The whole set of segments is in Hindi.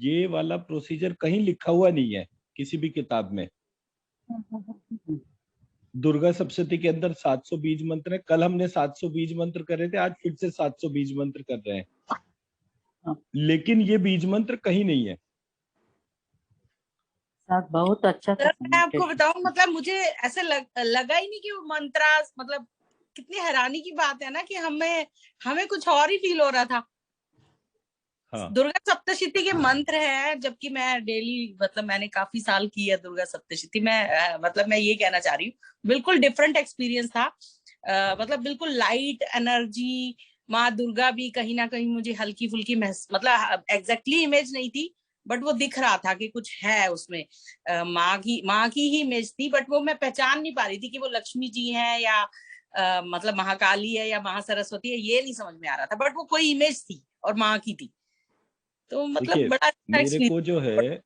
ये वाला प्रोसीजर कहीं लिखा हुआ नहीं है किसी भी किताब में। दुर्गा सप्तशती के अंदर 700 बीज मंत्र है। कल हमने 700 बीज मंत्र कर रहे थे, आज फिर से 700 बीज मंत्र कर रहे हैं, लेकिन ये बीज मंत्र कहीं नहीं है। बहुत अच्छा था। सर मैं आपको बताऊं, मतलब मुझे ऐसे लगा ही नहीं कि वो मंत्रास, मतलब कितनी हैरानी की बात है ना कि हमें कुछ और ही फील हो रहा था। हाँ। दुर्गा सप्तशती के मंत्र है, जबकि मैं डेली, मतलब मैंने काफी साल की है दुर्गा सप्तशती। मतलब मैं ये कहना चाह रही हूँ, बिल्कुल डिफरेंट एक्सपीरियंस था। मतलब बिल्कुल लाइट एनर्जी, माँ दुर्गा भी कहीं ना कहीं मुझे हल्की फुल्की मतलब एग्जैक्टली इमेज नहीं थी, बट वो दिख रहा था कि कुछ है उसमें। माँ की ही इमेज थी, बट वो मैं पहचान नहीं पा रही थी कि वो लक्ष्मी जी हैं या मतलब महाकाली है या महासरस्वती है, ये नहीं समझ में आ रहा था, बट वो कोई इमेज थी और माँ की थी। तो मतलब देखिए, बड़ा अच्छा मेरे को जो एक्सपीरियंस। है,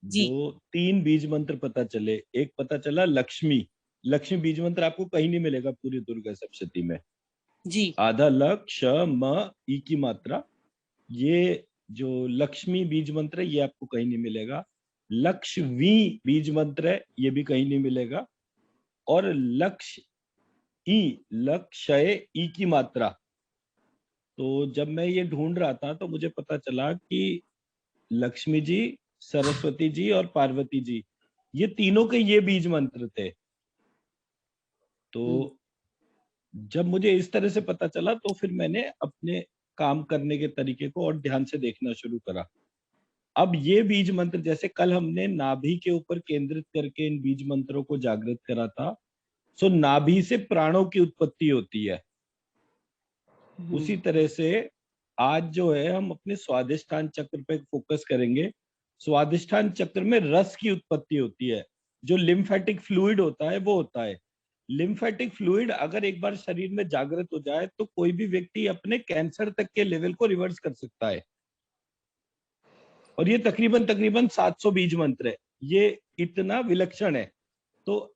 जी जो 3 बीज मंत्र पता चले, एक पता चला लक्ष्मी। लक्ष्मी बीज मंत्र आपको कहीं नहीं मिलेगा पूरी दुर्गा सप्तशती में। जी आधा लक श म ई की मात्रा, ये जो लक्ष्मी बीज मंत्र है ये आपको कहीं नहीं मिलेगा। लक्ष्मी बीज मंत्र है ये भी कहीं नहीं मिलेगा। और लक्ष्य ई, लक्ष्य ई की मात्रा, तो जब मैं ये ढूंढ रहा था तो मुझे पता चला कि लक्ष्मी जी, सरस्वती जी और पार्वती जी, ये तीनों के ये बीज मंत्र थे। तो जब मुझे इस तरह से पता चला तो फिर मैंने अपने काम करने के तरीके को और ध्यान से देखना शुरू करा। अब ये बीज मंत्र, जैसे कल हमने नाभि के ऊपर केंद्रित करके इन बीज मंत्रों को जागृत करा था, सो नाभि से प्राणों की उत्पत्ति होती है। उसी तरह से आज जो है हम अपने स्वादिष्ठान चक्र पे फोकस करेंगे। स्वादिष्ठान चक्र में रस की उत्पत्ति होती है। जो लिम्फेटिक फ्लूइड होता है वो होता है। लिम्फेटिक फ्लूइड अगर एक बार शरीर में जागृत हो जाए तो कोई भी व्यक्ति अपने कैंसर तक के लेवल को रिवर्स कर सकता है। और ये तकरीबन तकरीबन 700 बीज मंत्र है। ये इतना विलक्षण है। तो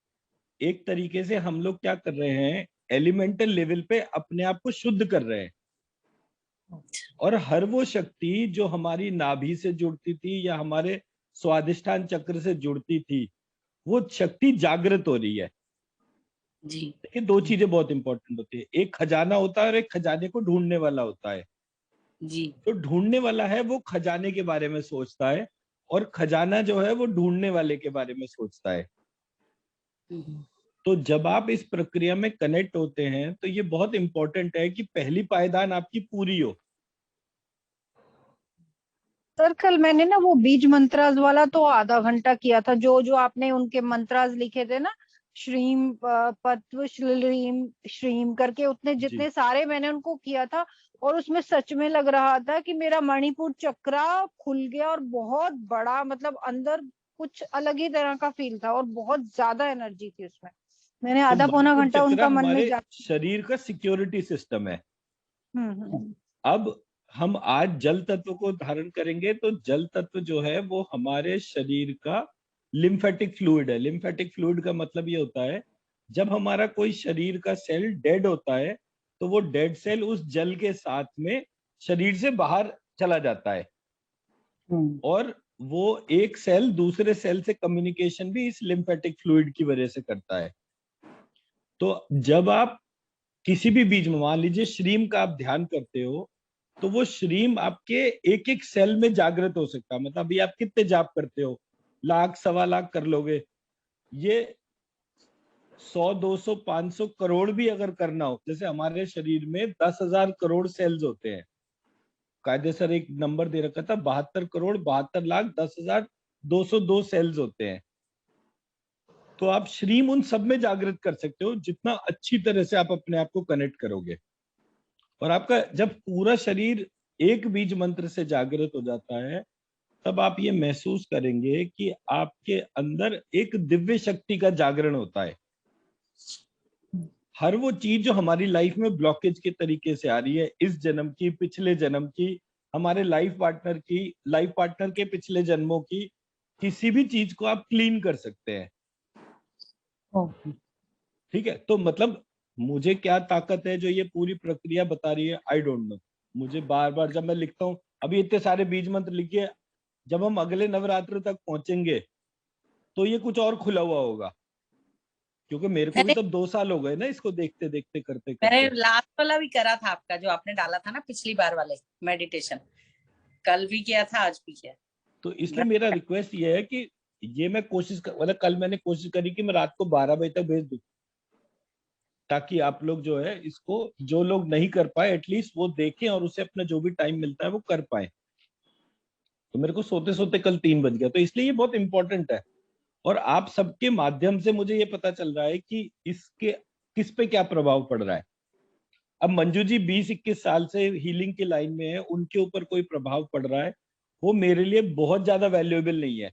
एक तरीके से हम लोग क्या कर रहे हैं, एलिमेंटल लेवल पे अपने आप को शुद्ध कर रहे हैं। और हर वो शक्ति जो हमारी नाभि से जुड़ती थी या हमारे स्वादिष्ठान चक्र से जुड़ती थी, वो शक्ति जागृत हो रही है। जी देखिए, 2 चीजें बहुत इंपॉर्टेंट होती है, एक खजाना होता है और एक खजाने को ढूंढने वाला होता है। जी जो ढूंढने वाला है वो खजाने के बारे में सोचता है, और खजाना जो है वो ढूंढने वाले के बारे में सोचता है। तो जब आप इस प्रक्रिया में कनेक्ट होते हैं तो ये बहुत इंपॉर्टेंट है कि पहली पायदान आपकी पूरी हो। सर कल मैंने ना वो बीज मंत्रास वाला तो आधा घंटा किया था, जो जो आपने उनके मंत्रास लिखे थे ना, श्रीम पत्व श्रीम श्रीम करके, उतने जी। जितने सारे मैंने उनको किया था। और उसमें सच में लग रहा था कि मेरा मणिपुर चक्रा खुल गया, और बहुत बड़ा, मतलब अंदर कुछ अलग ही तरह का फील था और बहुत ज्यादा एनर्जी थी उसमें। मैंने तो आधा पौना मणिपुर घंटा चक्र उनका मन में हमारे जा। शरीर का सिक्योरिटी सिस्टम है। हम्म। अब हम आज जल तत्व को धारण करेंगे तो जल तत्व जो है वो हमारे शरीर का लिम्फेटिक फ्लूइड है। लिम्फेटिक फ्लूइड का मतलब ये होता है, जब हमारा कोई शरीर का सेल डेड होता है तो वो डेड सेल उस जल के साथ में शरीर से बाहर चला जाता है। और वो एक सेल दूसरे सेल से कम्युनिकेशन भी इस लिम्फेटिक फ्लूइड की वजह से करता है। तो जब आप किसी भी बीज में, मान लीजिए श्रीम का आप ध्यान करते हो, तो वो श्रीम आपके एक एक सेल में जागृत हो सकता है। मतलब अभी आप कितने जाप करते हो, लाख सवा लाख कर लोगे। ये 100 200 500 करोड़ भी अगर करना हो, जैसे हमारे शरीर में 10,000 करोड़ सेल्स होते हैं। कायदे सर एक नंबर दे रखा था, 72 करोड़ 72 लाख 10,202 सेल्स होते हैं। तो आप श्रीम उन सब में जागृत कर सकते हो जितना अच्छी तरह से आप अपने आप को कनेक्ट करोगे। और आपका जब पूरा शरीर एक बीज मंत्र से जागृत हो जाता है, तब आप ये महसूस करेंगे कि आपके अंदर एक दिव्य शक्ति का जागरण होता है। हर वो चीज जो हमारी लाइफ में ब्लॉकेज के तरीके से आ रही है, इस जन्म की, पिछले जन्म की, हमारे लाइफ पार्टनर की, लाइफ पार्टनर के पिछले जन्मों की, किसी भी चीज को आप क्लीन कर सकते हैं। ठीक है, तो मतलब मुझे क्या ताकत है जो ये पूरी प्रक्रिया बता रही है, आई डोंट नो। मुझे बार बार जब मैं लिखता हूँ, अभी इतने सारे बीज मंत्र लिखिए, जब हम अगले नवरात्र तक पहुंचेंगे तो ये कुछ और खुला हुआ होगा, क्योंकि मेरे को भी मैंने तब 2 साल हो गए ना इसको देखते देखते करते मैंने करते। लास्ट वाला भी करा था आपका, जो आपने डाला था ना पिछली बार वाले मेडिटेशन, कल भी किया था आज भी किया। तो इसलिए मेरा रिक्वेस्ट ये है कि ये मैं मतलब कल मैंने कोशिश करी कि मैं रात को 12 बजे तक भेज दूं, ताकि आप लोग जो है इसको, जो लोग नहीं कर पाए एटलीस्ट वो देखें और उसे अपना जो भी टाइम मिलता है वो कर पाए। तो मेरे को सोते सोते कल 3 बज गया, तो इसलिए ये बहुत इंपॉर्टेंट है। और आप सबके माध्यम से मुझे ये पता चल रहा है कि इसके किस पे क्या प्रभाव पड़ रहा है। अब मंजू जी 20-21 साल से हीलिंग की लाइन में है, उनके ऊपर कोई प्रभाव पड़ रहा है, वो मेरे लिए बहुत ज्यादा वैल्यूएबल नहीं है।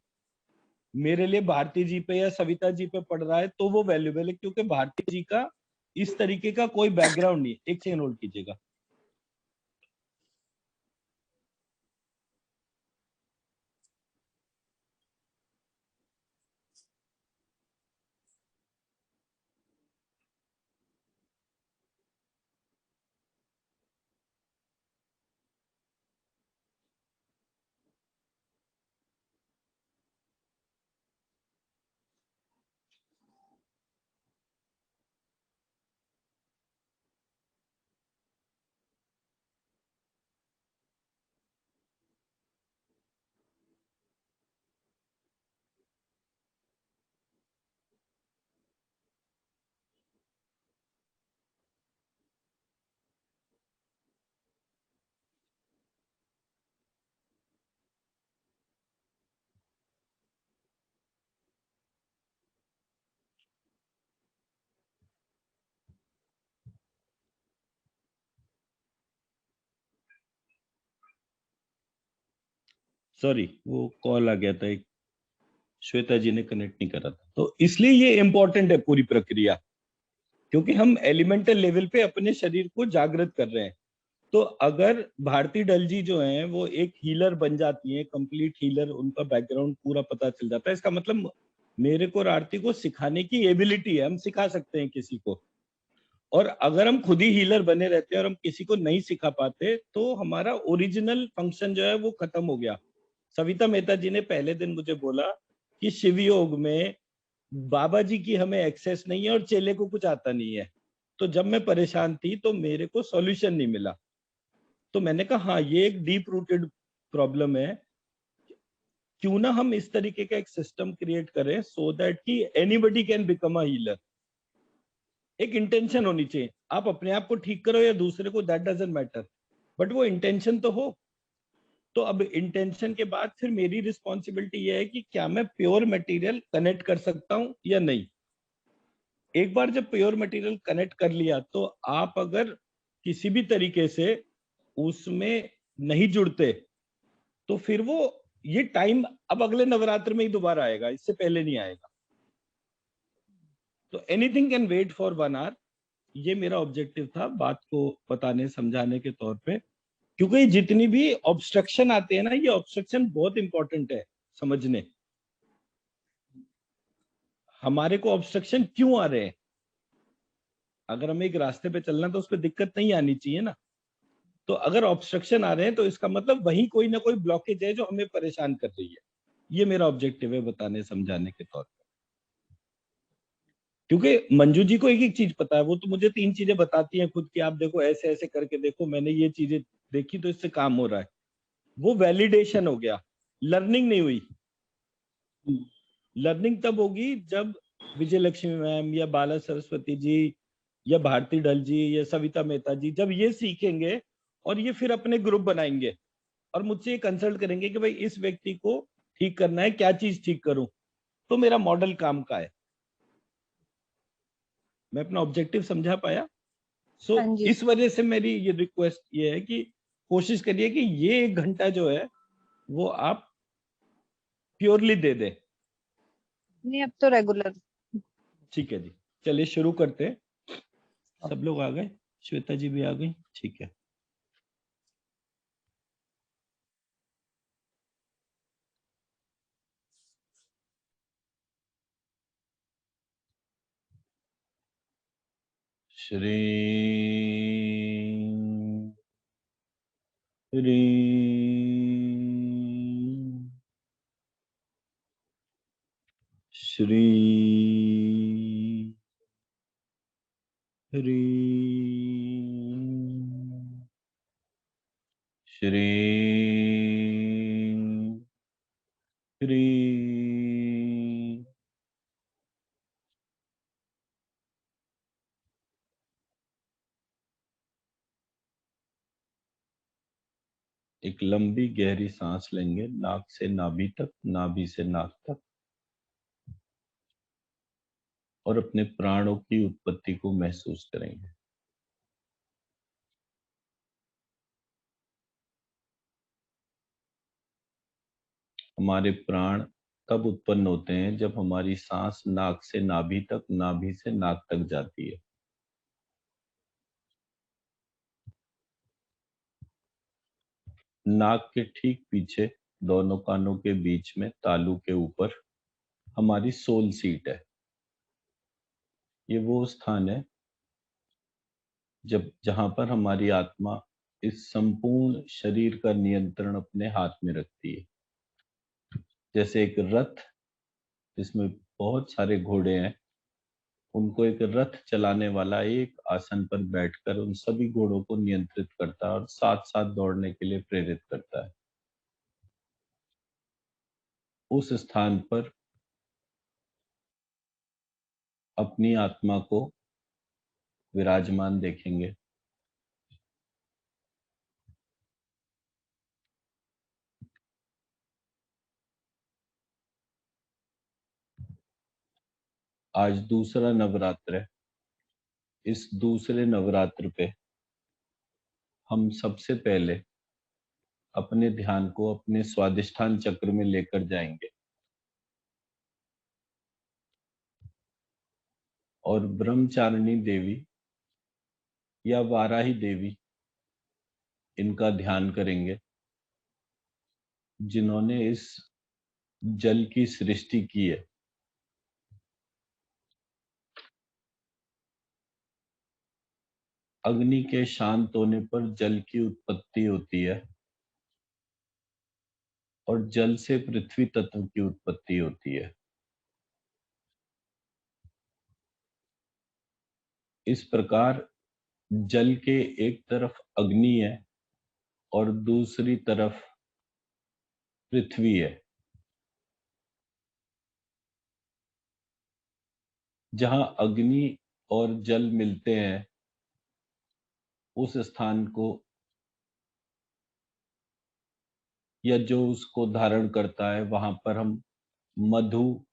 मेरे लिए भारती जी पे या सविता जी पे पड़ रहा है तो वो वैल्यूएबल है, क्योंकि भारती जी का इस तरीके का कोई बैकग्राउंड नहीं है। एक सेकंड होल्ड कीजिएगा। सॉरी, वो कॉल आ गया था एक, श्वेता जी ने कनेक्ट नहीं करा था, तो इसलिए ये इंपॉर्टेंट है पूरी प्रक्रिया, क्योंकि हम एलिमेंटल लेवल पे अपने शरीर को जागृत कर रहे हैं। तो अगर भारती डल जी जो हैं वो एक हीलर बन जाती हैं, कंप्लीट हीलर, उनका बैकग्राउंड पूरा पता चल जाता है, इसका मतलब मेरे को और आरती को सिखाने की एबिलिटी है, हम सिखा सकते हैं किसी को। और अगर हम खुद ही हीलर बने रहते हैं और हम किसी को नहीं सिखा पाते तो हमारा ओरिजिनल फंक्शन जो है वो खत्म हो गया। सविता मेहता जी ने पहले दिन मुझे बोला कि शिव योग में बाबा जी की हमें एक्सेस नहीं है और चेले को कुछ आता नहीं है। तो जब मैं परेशान थी तो मेरे को सॉल्यूशन नहीं मिला। तो मैंने कहा हाँ, ये एक डीप रूटेड प्रॉब्लम है। क्यों ना हम इस तरीके का एक सिस्टम क्रिएट करें सो दैट कि anybody can become a healer. एक इंटेंशन होनी चाहिए, आप अपने आप को ठीक करो या दूसरे को, दैट डजंट मैटर, बट वो इंटेंशन तो हो। तो अब इंटेंशन के बाद फिर मेरी रिस्पॉन्सिबिलिटी ये है कि क्या मैं प्योर मटेरियल कनेक्ट कर सकता हूं या नहीं। एक बार जब प्योर मटेरियल कनेक्ट कर लिया तो आप अगर किसी भी तरीके से उसमें नहीं जुड़ते तो फिर वो, ये टाइम अब अगले नवरात्र में ही दोबारा आएगा, इससे पहले नहीं आएगा। तो anything can wait for 1 hour, ये मेरा ऑब्जेक्टिव था बात को बताने समझाने के तौर पे। क्योंकि जितनी भी ऑब्स्ट्रक्शन आते हैं ना, ये ऑब्स्ट्रक्शन बहुत इंपॉर्टेंट है समझने। हमारे को ऑब्स्ट्रक्शन क्यों आ रहे हैं? अगर हमें एक रास्ते पे चलना तो उस पर दिक्कत नहीं आनी चाहिए ना। तो अगर ऑब्स्ट्रक्शन आ रहे हैं तो इसका मतलब वहीं कोई ना कोई ब्लॉकेज है जो हमें परेशान कर रही है। ये मेरा ऑब्जेक्टिव है बताने समझाने के तौर पे। क्योंकि मंजू जी को एक एक चीज पता है, वो तो मुझे 3 चीजें बताती हैं खुद की, आप देखो ऐसे ऐसे करके देखो, मैंने ये चीजें देखी तो इससे काम हो रहा है। वो वैलिडेशन हो गया, लर्निंग नहीं हुई। लर्निंग तब होगी जब विजय लक्ष्मी मैम या बाला सरस्वती जी या भारती डल जी या सविता मेहता जी जब ये सीखेंगे और ये फिर अपने ग्रुप बनाएंगे और मुझसे ये कंसल्ट करेंगे कि भाई इस व्यक्ति को ठीक करना है, क्या चीज ठीक करूं, तो मेरा मॉडल काम का है। मैं अपना ऑब्जेक्टिव समझा पाया। सो हाँ जी। इस वजह से मेरी ये रिक्वेस्ट ये है कि कोशिश करिए कि ये 1 घंटा जो है वो आप प्योरली दे दे। नहीं, अब तो रेगुलर। ठीक है जी, चलिए शुरू करते हैं। सब लोग आ गए, श्वेता जी भी आ गई, ठीक है। श्री ह्रीं श्री ह्रीं श्रीं ह्रीं। एक लंबी गहरी सांस लेंगे, नाक से नाभि तक, नाभि से नाक तक, और अपने प्राणों की उत्पत्ति को महसूस करेंगे। हमारे प्राण तब उत्पन्न होते हैं जब हमारी सांस नाक से नाभि तक, नाभि से नाक तक जाती है। नाक के ठीक पीछे, दोनों कानों के बीच में, तालू के ऊपर हमारी सोल सीट है। ये वो स्थान है जहां पर हमारी आत्मा इस संपूर्ण शरीर का नियंत्रण अपने हाथ में रखती है। जैसे एक रथ जिसमें बहुत सारे घोड़े हैं, उनको एक रथ चलाने वाला एक आसन पर बैठकर उन सभी घोड़ों को नियंत्रित करता है और साथ साथ दौड़ने के लिए प्रेरित करता है। उस स्थान पर अपनी आत्मा को विराजमान देखेंगे। आज दूसरा नवरात्र है। इस दूसरे नवरात्र पे हम सबसे पहले अपने ध्यान को अपने स्वादिष्ठान चक्र में लेकर जाएंगे और ब्रह्मचारिणी देवी या वाराही देवी, इनका ध्यान करेंगे, जिन्होंने इस जल की सृष्टि की है। अग्नि के शांत होने पर जल की उत्पत्ति होती है और जल से पृथ्वी तत्व की उत्पत्ति होती है। इस प्रकार जल के एक तरफ अग्नि है और दूसरी तरफ पृथ्वी है। जहां अग्नि और जल मिलते हैं, उस स्थान को या जो उसको धारण करता है, वहां पर हम मधु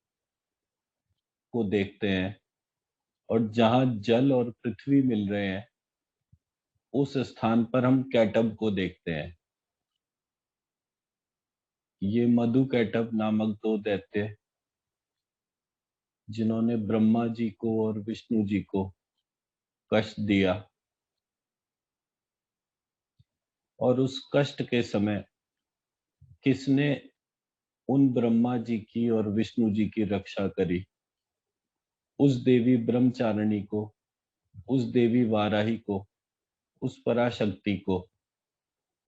को देखते हैं, और जहां जल और पृथ्वी मिल रहे हैं, उस स्थान पर हम कैटब को देखते हैं। ये मधु कैटब नामक दो दैत्य, जिन्होंने ब्रह्मा जी को और विष्णु जी को कष्ट दिया, और उस कष्ट के समय किसने उन ब्रह्मा जी की और विष्णु जी की रक्षा करी? उस देवी ब्रह्मचारिणी को, उस देवी वाराही को, उस पराशक्ति को,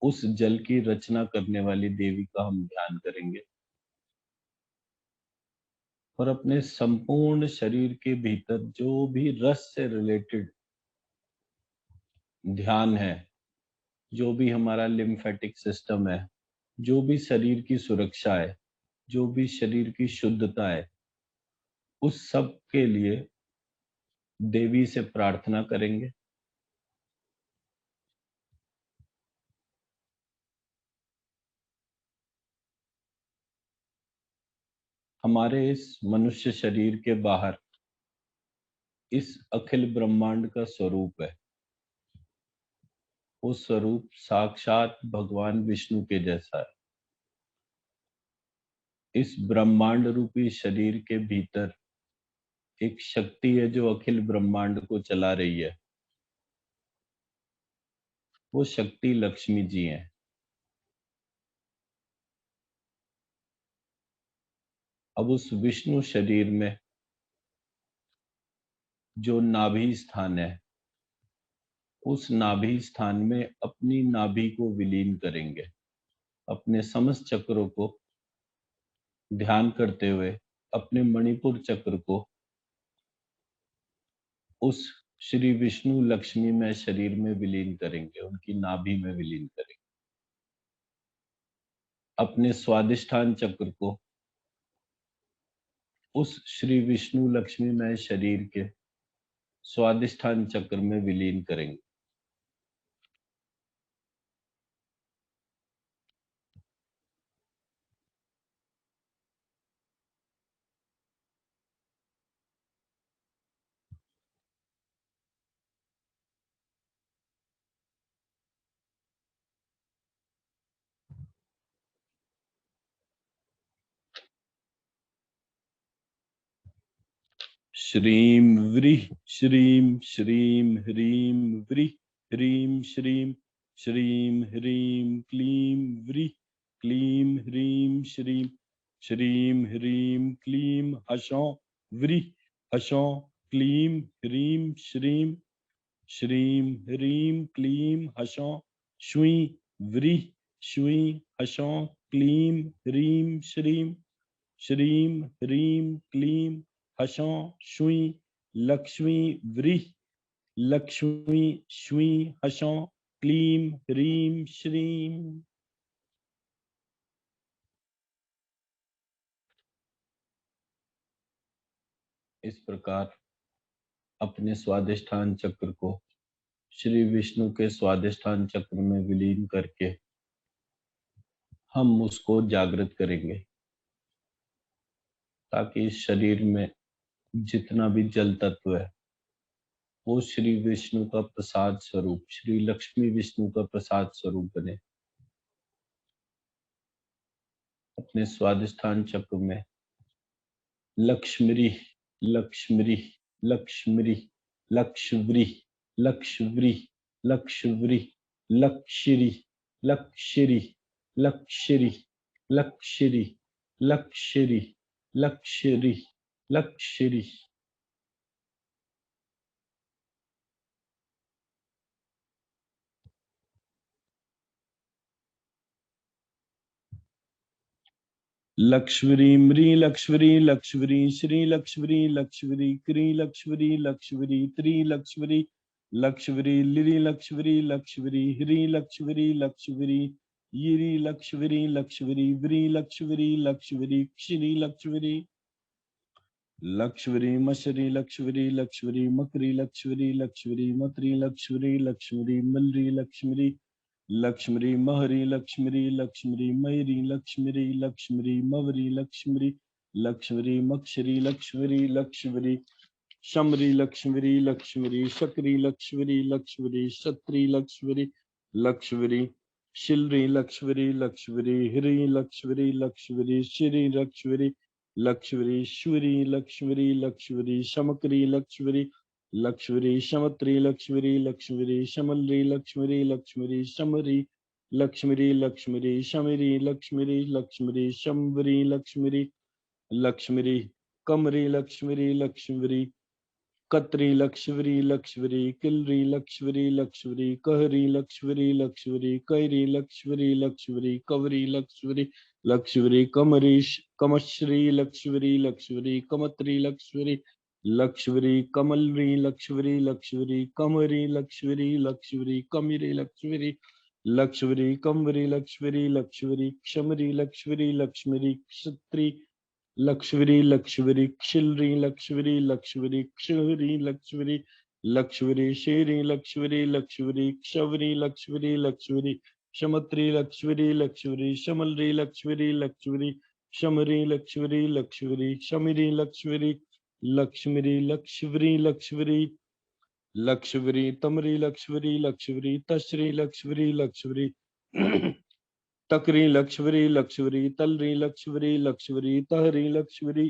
उस जल की रचना करने वाली देवी का हम ध्यान करेंगे और अपने संपूर्ण शरीर के भीतर जो भी रस से रिलेटेड ध्यान है, जो भी हमारा लिम्फेटिक सिस्टम है, जो भी शरीर की सुरक्षा है, जो भी शरीर की शुद्धता है, उस सब के लिए देवी से प्रार्थना करेंगे। हमारे इस मनुष्य शरीर के बाहर इस अखिल ब्रह्मांड का स्वरूप है। वो स्वरूप साक्षात भगवान विष्णु के जैसा है। इस ब्रह्मांड रूपी शरीर के भीतर एक शक्ति है जो अखिल ब्रह्मांड को चला रही है। वो शक्ति लक्ष्मी जी हैं। अब उस विष्णु शरीर में जो नाभि स्थान है, उस नाभि स्थान में अपनी नाभि को विलीन करेंगे, अपने समस्त चक्रों को ध्यान करते हुए अपने मणिपुर चक्र को उस श्री विष्णु लक्ष्मी में शरीर में विलीन करेंगे, उनकी नाभि में विलीन करेंगे। अपने स्वादिष्ठान चक्र को उस श्री विष्णु लक्ष्मी में शरीर के स्वादिष्ठान चक्र में विलीन करेंगे। श्रीं व्रीः श्रीं श्रीं ह्रीं व्रीः ह्रीं श्रीं श्रीं ह्रीं क्लीं व्रीः क्लीं ह्रीं श्रीं श्रीं ह्रीं क्लीं हसौं व्रीः हसौं क्लीं ह्रीं श्रीं श्रीं ह्रीं क्लीं हसौं श्वीं व्रीः श्वीं हसौं क्लीं ह्रीं श्रीं श्रीं ह्रीं क्लीं हसौं श्वीं लक्ष्मी व्रीः लक्ष्मी श्वीं हसौं क्लीं ह्रीं श्रीं। इस प्रकार अपने स्वादिष्ठान चक्र को श्री विष्णु के स्वादिष्ठान चक्र में विलीन करके हम उसको जागृत करेंगे, ताकि इस शरीर में जितना भी जल तत्व है वो श्री विष्णु का प्रसाद स्वरूप, श्री लक्ष्मी विष्णु का प्रसाद स्वरूप बने। अपने स्वादिष्ठान चक्र में लक्ष्मी लक्ष्मी लक्ष्मी लक्ष्मी लक्ष्मी लक्ष्मी लक्ष्मी लक्ष्मी लक्ष्मी लक्ष्मी लक्ष्मी लक्ष्मी लक्ष्मी लक्ष्मी म्री लक्ष्मी लक्ष्मी श्री लक्ष्मी लक्ष्मी क्री लक्ष्मी लक्ष्मी त्री लक्ष्मी लक्ष्मी लिरी लक्ष्मी लक्ष्मी ह्री लक्ष्मी लक्ष्मी यिरी लक्ष्मी लक्ष्मी व्री लक्ष्मी लक्ष्मी क्षिरी लक्ष्मी लक्ष्मी मशरी लक्ष्मी लक्ष्मी मकरी लक्ष्मी लक्ष्मी मतरी लक्ष्मी लक्ष्मी मलरी लक्ष्मी लक्ष्मी महरी लक्ष्मी लक्ष्मी मयरी लक्ष्मी लक्ष्मी मवरी लक्ष्मी लक्ष्मी मक्षरी लक्ष्मी लक्ष्मी शमरी लक्ष्मी लक्ष्मी शकरी लक्ष्मी लक्ष्मी शत्री लक्ष्मी लक्ष्मी शिलरी लक्ष्मी लक्ष्मी हिरी लक्ष्मी लक्ष्मी श्री लक्ष्मी लक्ष्मी श्वरी लक्ष्मी लक्ष्मी शमकरी लक्ष्मी लक्ष्मी शमत्री लक्ष्मी लक्ष्मी शमलरी लक्ष्मी लक्ष्मी शमरी लक्ष्मी लक्ष्मी शमरी लक्ष्मी लक्ष्मी शंभरी लक्ष्मी लक्ष्मी कमरी लक्ष्मी लक्ष्मी कत्री लक्ष्मी लक्ष्मी किलरी लक्ष्मी लक्ष्मी कहरी लक्ष्मी लक्ष्मी कैरी लक्ष्मी लक्ष्मी कवरी लक्ष्मी लक्ष्मी कमरी कमश्री लक्ष्मी लक्ष्मी कमत्री लक्ष्मी लक्ष्मी कमलरी लक्ष्मी लक्ष्मी कमरी लक्ष्मी लक्ष्मी कमिरी लक्ष्मी लक्ष्मी कमरी लक्ष्मी लक्ष्मी क्षमरी लक्ष्मी लक्ष्मी क्षत्री लक्ष्मी लक्ष्मी क्षिलरी लक्ष्मी लक्ष्मी क्षहरी लक्ष्मी लक्ष्मी शेरी लक्ष्मी लक्ष्मी क्षवरी लक्ष्मी लक्ष्मी शमत्री लक्ष्मी लक्ष्मी शमलरी लक्ष्मी लक्ष्मी शमरी लक्ष्मी लक्ष्मी शमिरी लक्ष्मी लक्ष्मी लक्ष्मी लक्ष्मी लक्ष्मी तमरी लक्ष्मी लक्ष्मी तश्री लक्ष्मी लक्ष्मी तकरी लक्ष्मी लक्ष्मी तलरी लक्ष्मी लक्ष्मी तहरी लक्ष्मी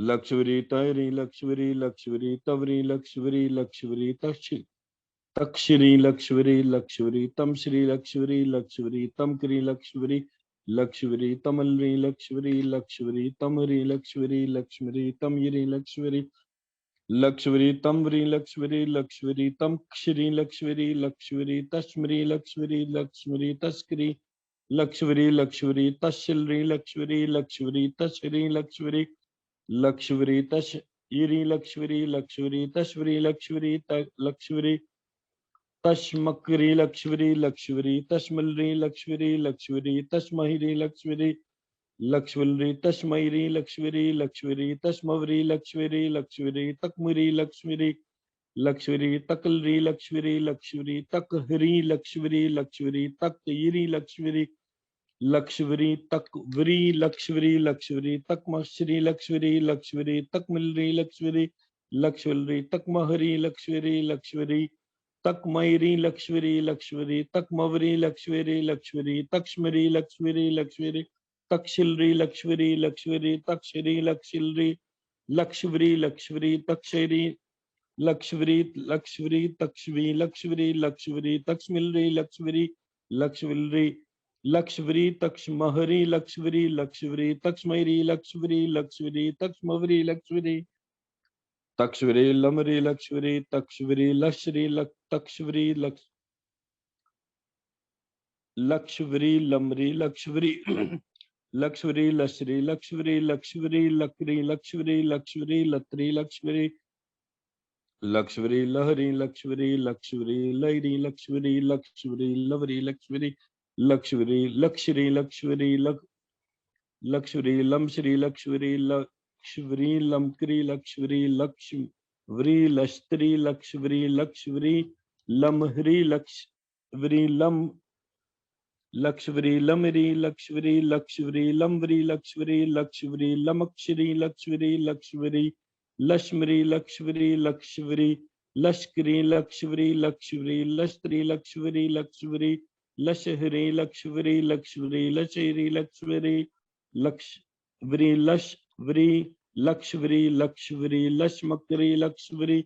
लक्ष्मी तहरी लक्ष्मी लक्ष्मी तवरी लक्ष्मी लक्ष्मी तक्षरी लक्ष्मी लक्ष्मी तमश्री लक्ष्मी लक्ष्मी तमकरी लक्ष्मी लक्ष्मी तमलरी लक्ष्मी लक्ष्मी तमरी लक्ष्मी लक्ष्मी तमयरी लक्ष्मी लक्ष्मी तमरी लक्ष्मी लक्ष्मी तमक्षरी लक्ष्मी लक्ष्मी तस्मरी लक्ष्मी लक्ष्मी तस्करी लक्ष्वरी लक्ष्वरी तश्री लक्ष्वरी लक्ष्वरी तश्री लक्ष्वरी लक्ष्वरी तश इरी लक्ष्वरी लक्ष्वरी तश्वरी लक्ष्वरी लक्ष्वरी तश्मकरी लक्ष्वरी लक्ष्वरी तश्मलरी लक्ष्वरी लक्ष्वरी तश्महिरी लक्ष्वरी लक्ष्वरी तस्मैरी लक्ष्वरी लक्ष्वरी तस्मवरी लक्ष्वरी लक्ष्वरी तकमरी लक्ष्वरी लक्ष्वरी तकलरी लक्ष्वरी लक्ष्वरी तकहरी लक्ष्वरी लक्ष्वरी तकयरी लक्ष्वरी लक्ष्वरी तकवरी लक्ष्वरी लक्ष्वरी तकमश्री लक्ष्वरी लक्ष्वरी तकमलरी लक्ष्वरी लक्ष्वरी तकमहरी लक्ष्वरी लक्ष्वरी तकमयरी लक्ष्वरी लक्ष्वरी तकमवरी लक्ष्वरी लक्ष्वरी तक्ष्मरी लक्ष्वरी लक्ष्वरी तक्षिलरी लक्ष्वरी लक्ष्वरी तक्षरी लक्ष्वरी लक्ष्वरी लक्ष्वरी तक्षरी लक्ष्वरी लक्ष्वरी तक्ष्वी लक्ष्वरी लक्ष्वरी तक्ष्मिलरी लक्ष्वरी लक्ष्वरी लक्ष्वरी तक्ष्महरी लक्ष्वरी लक्ष्वरी तक्ष्मयरी लक्ष्वरी लक्ष्वरी तक्ष्मवरी लक्ष्वरी तक्ष्वरी लमरी लक्ष्वरी तक्ष्वरी लश्री तक्ष्वरी लक्ष्वरी लमरी लक्ष्वरी लक्ष्वरी लश्री लक्ष्वरी लक्ष्वरी लकरी लक्ष्वरी लक्ष्वरी लत्री लक्ष्वरी लक्ष्वरी लहरी लक्ष्वरी लक्ष्वरी लहरी लक्ष्वरी लक्ष्वरी लवरी लक्ष्वरी लक्ष्वरी लक्ष्री लक्ष्वरी लक्ष्वरी लमश्री लक्ष्वरी लक्ष्वरी लमकरी लक्ष्वरी लक्ष्वरी लश्त्री लक्ष्वरी लक्ष्वरी लमहरी लक्ष्वरी लम लक्ष्वरी लमरी लक्ष्वरी लक्ष्वरी लमवरी लक्ष्वरी लक्ष्वरी लमक्षरी लक्ष्वरी लक्ष्वरी लक्ष्मरी लक्ष्वरी लक्ष्वरी लश्करी लक्ष्वरी लक्ष्वरी लश्त्री लक्ष्वरी लक्ष्वरी लशहरी लक्ष्वरी लक्ष्वरी लशहरी लक्ष्वरी लक्ष्वरी लश्वरी लक्ष्वरी लक्ष्वरी लश्मकरी लक्ष्वरी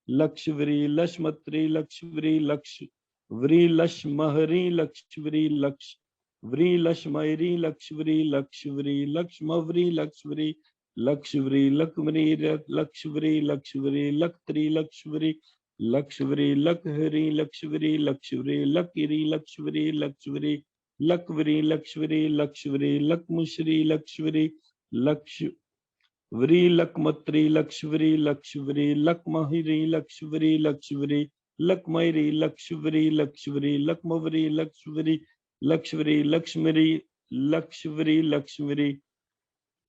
लक्ष्वरी लश्मत्री लक्ष्वरी लक्ष्वरी लश्महरी लक्ष्वरी लक्ष्वरी लश्मयरी लक्ष्वरी लक्ष्वरी लक्ष्मवरी लक्ष्वरी लक्ष्वरी लक्ष्मरी लक्ष्वरी लक्ष्वरी लक्त्री लक्ष्वरी लक्ष्वरी लकहरी लक्ष्वरी लक्ष्वरी लकीरी लक्ष्वरी लक्ष्वरी लकवरी लक्ष्वरी लक्ष्वरी लकमुश्री लक्ष्वरी लक्ष्वरी लकमत्री लक्ष्वरी लक्ष्वरी लकमहिरी लक्ष्वरी लक्ष्वरी लकमयरी लक्ष्वरी लक्ष्वरी लकमवरी लक्ष्वरी लक्ष्वरी लक्ष्मरी लक्ष्वरी लक्ष्वरी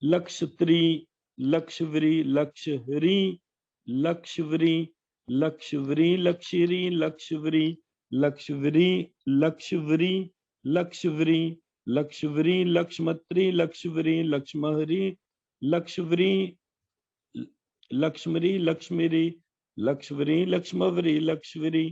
लक्षत्री लक्ष्वरी लक्षहरी लक्ष्वरी लक्ष्वरी लक्ष्यरी लक्ष्वरी लक्ष्वरी लक्ष्वरी लक्ष्वरी लक्ष्वरी लक्ष्मत्री लक्ष्वरी लक्ष्महरी लक्ष्वरी लक्ष्मरी लक्ष्मीरी लक्ष्वरी लक्ष्मवरी लक्ष्वरी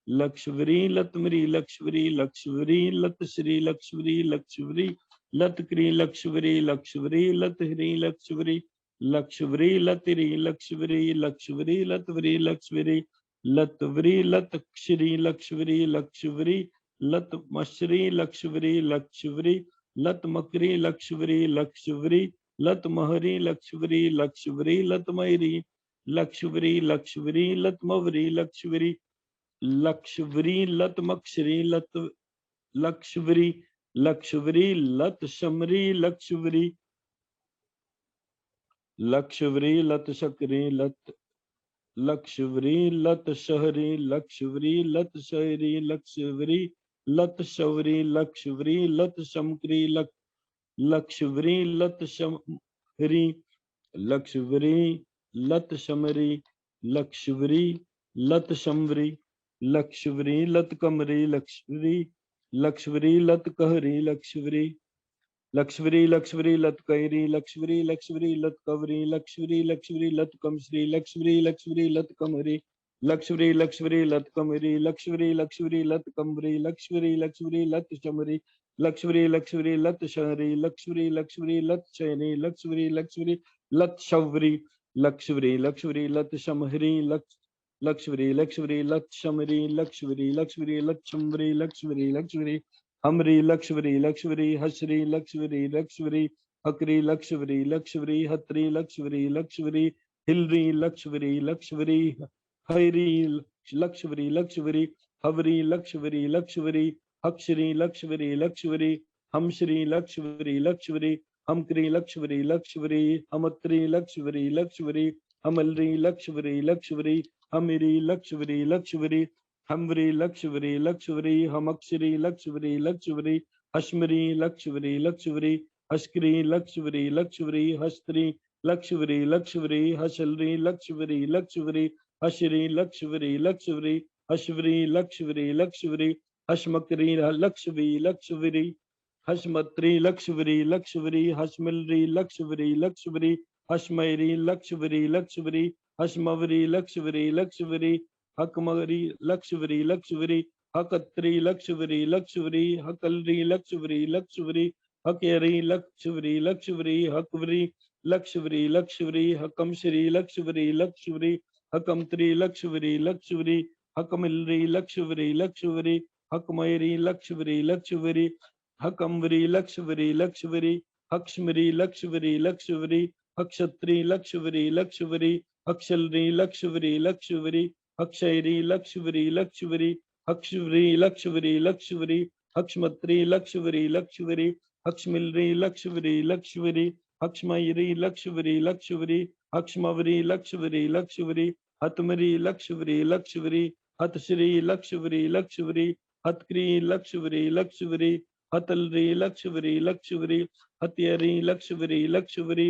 लक्ष्वरी लतमरी लक्ष्वरी लक्ष्वरी लतश्री लक्ष्वरी लक्ष्वरी लतकरी लक्ष्वरी लक्ष्वरी लतहरी लक्ष्वरी लक्ष्वरी लतिरी लक्ष्वरी लक्ष्वरी लतवरी लक्ष्वरी लतवरी लतक्षरी लक्ष्वरी लक्ष्वरी लतमश्री लक्ष्वरी लक्ष्वरी लतमकरी लक्ष्वरी लक्ष्वरी लतमहरी लक्ष्वरी लक्ष्वरी लतमयरी लक्ष्वरी लक्ष्वरी लतमवरी लक्ष्वरी लक्ष्वरी लतमक्षरी लक्ष्वरी लक्ष्वरी लतशमरी लक्ष्वरी लक्ष्वरी लतशकरी लक्ष्वरी लतशहरी लक्ष्वरी लतशहरी लक्ष्वरी लतशौरी लक्ष्वरी लतशमकरी लक्ष्वरी लतशमहरी लक्ष्वरी लतशमरी लक्ष्वरी लतशमरी लक्ष्वरी लतकमरी लक्ष्वरी लक्ष्वरी लतकहरी लक्ष्वरी लक्ष्वरी लक्ष्वरी लतकैरी लक्ष्वरी लक्ष्वरी लतकवरी लक्ष्वरी लक्ष्वरी लतकमश्री लक्ष्वरी लक्ष्वरी लतकमरी लक्ष्वरी लक्ष्वरी लतकमरी लक्ष्वरी लक्ष्वरी लतकमरी लक्ष्वरी लक्ष्वरी लतशमरी लक्ष्वरी लक्ष्वरी लतशहरी लक्ष्वरी लक्ष्वरी लतशहरी लक्ष्वरी लक्ष्वरी लतशौरी लक्ष्वरी लक्ष्वरी लतशमहरी लक्ष्वरी लक्ष्वरी लतशमरी लक्ष्वरी लक्ष्वरी लतशमरी लक्ष्वरी लक्ष्वरी हमरी लक्ष्वरी लक्ष्वरी हसरी लक्ष्वरी लक्ष्वरी हकरी लक्ष्वरी लक्ष्वरी हत्री लक्ष्वरी लक्ष्वरी हिलरी लक्ष्वरी लक्ष्वरी हैरी लक्ष्वरी लक्ष्वरी हवरी लक्ष्वरी लक्ष्वरी हक्षरी लक्ष्वरी लक्ष्वरी हम श्री लक्ष्वरी लक्ष्वरी, हम क्री लक्ष्वरी लक्ष्वरी, हम त्री लक्ष्वरी लक्ष्वरी, हम री लक्ष्वरी लक्ष्वरी, हम री लक्ष्वरी लक्ष्वरी, हम री लक्ष्वरी लक्ष्वरी, हम अक्षरी लक्ष्वरी लक्ष्वरी, हश्मरी लक्ष्वरी लक्ष्वरी, हस्क्री लक्ष्वरी लक्ष्वरी, हस्त्री लक्ष्वरी लक्ष्वरी, हशलरी लक्ष्वरी लक्ष्वरी, हश्री लक्ष्वरी लक्ष्वरी, हश्वरी लक्ष्वरी लक्ष्वरी, हश्मकरी लक्ष्वी लक्ष्वरी, हश्मत्री लक्ष्वरी लक्ष्वरी, हश्मलरी लक्ष्वरी लक्ष्वरी, हश्मैरी लक्ष्वरी लक्ष्वरी, हश्मवरी लक्ष्वरी लक्ष्वरी, हकमरी लक्ष्वरी लक्ष्वरी, हकत्री लक्ष्वरी लक्ष्वरी, हकलरी लक्ष्वरी लक्ष्वरी, हकेरी लक्ष्वरी लक्ष्वरी, हकवरी लक्ष्वरी लक्ष्वरी, हकम श्री लक्ष्वरी लक्ष्वरी, हकमत्री लक्ष्वरी लक्ष्वरी, हकमिलरी लक्ष्वरी लक्ष्वरी, हकमयरी लक्ष्वरी लक्ष्वरी, हकमवरी लक्ष्वरी लक्ष्वरी, हक्ष्मरी लक्ष्वरी लक्ष्वरी, हक्षत्री लक्ष्वरी लक्ष्वरी, हक्षलरी लक्ष्वरी लक्ष्वरी, हक्षयरी लक्ष्वरी लक्ष्वरी, हक्षवरी लक्ष्वरी लक्ष्वरी, हक्ष्मत्री लक्ष्वरी लक्ष्वरी, हक्ष्मिलरी लक्ष्वरी लक्ष्वरी, हक्ष्मयरी लक्ष्वरी लक्ष्वरी, हक्ष्मवरी लक्ष्वरी लक्ष्वरी, हतमरी लक्ष्वरी लक्ष्वरी, हतश्री लक्ष्वरी लक्ष्वरी, हतक्री लक्ष्वरी लक्ष्वरी, हतलरी लक्ष्वरी लक्ष्वरी, हत्यरी लक्ष्वरी लक्ष्वरी,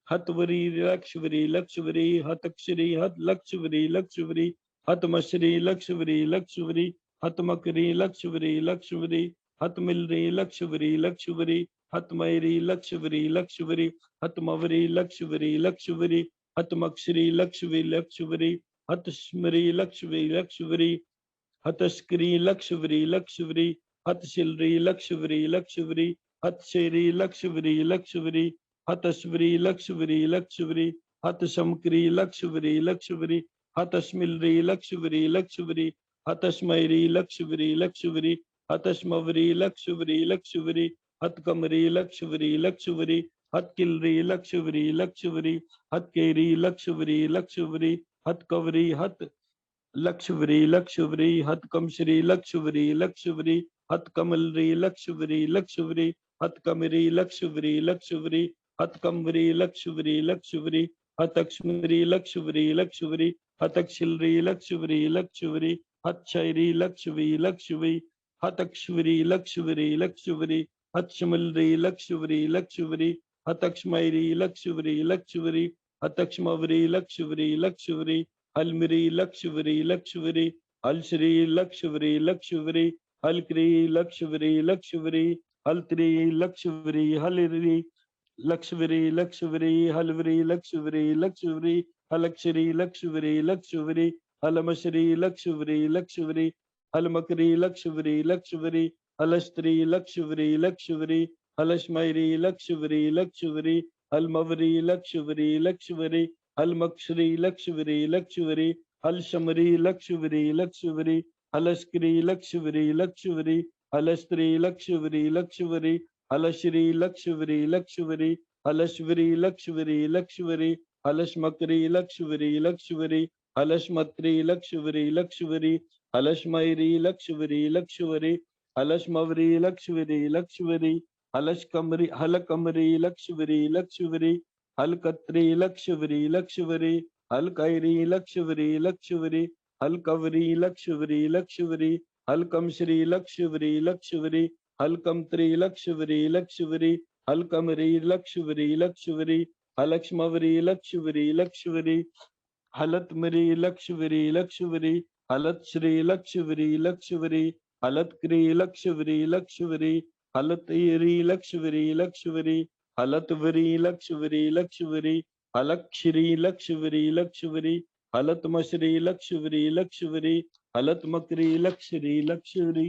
हतवरी लक्ष्वरी लक्ष्वरी, हतक्षरी हत लक्ष्वरी लक्ष्वरी, हतमश्री लक्ष्वरी लक्ष्वरी, हतमकरी लक्ष्वरी लक्ष्वरी, हतमिलरी लक्ष्वरी लक्ष्वरी, हतमयरी लक्ष्वरी लक्ष्वरी, हतमवरी लक्ष्वरी लक्ष्वरी, हतमक्षरी लक्ष्वी लक्ष्वरी, हतस्मरी लक्ष्वी लक्ष्वरी, हतस्क्री लक्ष्वरी लक्ष्वरी, हतशिलरी लक्ष्वरी लक्ष्वरी, हतशेरी लक्ष्वरी लक्ष्वरी, हतस्वरी लक्ष्वरी लक्ष्वरी, हतशमक्री लक्ष्वरी लक्ष्वरी, हतस्मिलरी लक्ष्वरी लक्ष्वरी, हतस्मयरी लक्ष्वरी लक्ष्वरी, हतस्मवरी लक्ष्वरी लक्ष्वरी, हतकमरी लक्ष्वरी लक्ष्वरी, हतकिलरी लक्ष्वरी लक्ष्वरी, हतकेरी लक्ष्वरी लक्ष्वरी, हतकवरी हत लक्ष्वरी लक्ष्वरी, हतकमश्री लक्ष्वरी लक्ष्वरी, हतकमलरी लक्ष्वरी लक्ष्वरी, हतकमरी लक्ष्वरी लक्ष्वरी, हतकमवरी लक्ष्वरी लक्ष्वरी, हतक्ष्मरी लक्ष्वरी लक्ष्वरी, हतक्षिलरी लक्ष्वरी लक्ष्वरी, हतक्षयरी लक्ष्वी लक्ष्वी, हतक्ष्वरी लक्ष्वरी लक्ष्वरी, हतक्षमलरी लक्ष्वरी लक्ष्वरी, हतक्ष्मयरी लक्ष्वरी लक्ष्वरी, हतक्ष्मवरी लक्ष्वरी लक्ष्वरी, हलमिरी लक्ष्वरी लक्ष्वरी, हलश्री लक्ष्वरी लक्ष्वरी, हलक्री लक्ष्वरी लक्ष्वरी, हलत्री लक्ष्वरी हलरी लक्ष्वरी लक्ष्वरी, हलवरी लक्ष्वरी लक्ष्वरी, हलक्षरी लक्ष्वरी लक्ष्वरी, हलमश्री लक्ष्वरी लक्ष्वरी, हलमकरी लक्ष्वरी लक्ष्वरी, हलस्त्री लक्ष्वरी लक्ष्वरी, हलश्मयरी लक्ष्वरी लक्ष्वरी, हलमवरी लक्ष्वरी लक्ष्वरी, हलमक्षरी लक्ष्वरी लक्ष्वरी, हलशमरी लक्ष्वरी लक्ष्वरी, हलस्क्री लक्ष्वरी लक्ष्वरी, हलस्त्री लक्ष्वरी लक्ष्वरी, हलश्री लक्ष्वरी लक्ष्वरी, हलश्वरी लक्ष्वरी लक्ष्वरी, हलश्मकरी लक्ष्वरी लक्ष्वरी, हलश्मत्री लक्ष्वरी लक्ष्वरी, हलश्मयरी लक्ष्वरी लक्ष्वरी, हलश्मवरी लक्ष्वरी लक्ष्वरी, हलशकमरी हलकमरी लक्ष्वरी लक्ष्वरी, हलकत्री लक्ष्वरी लक्ष्वरी, हलकैरी लक्ष्वरी लक्ष्वरी, हलकवरी लक्ष्वरी लक्ष्वरी, हलकमश्री लक्ष्वरी लक्ष्वरी, हलकमत्री लक्ष्वरी लक्ष्वरी, हलकमरी लक्ष्वरी लक्ष्वरी, हलक्ष्मवरी लक्ष्वरी लक्ष्वरी, हलतमरी लक्ष्वरी लक्ष्वरी, हलतश्री लक्ष्वरी लक्ष्वरी, हलतक्री लक्ष्वरी लक्ष्वरी, हलतेरी लक्ष्वरी लक्ष्वरी, हलतवरी लक्ष्वरी लक्ष्वरी, हलक्षरी लक्ष्वरी लक्ष्वरी, हलतमश्री लक्ष्वरी लक्ष्वरी, हलतमकरी लक्ष्वरी लक्ष्वरी,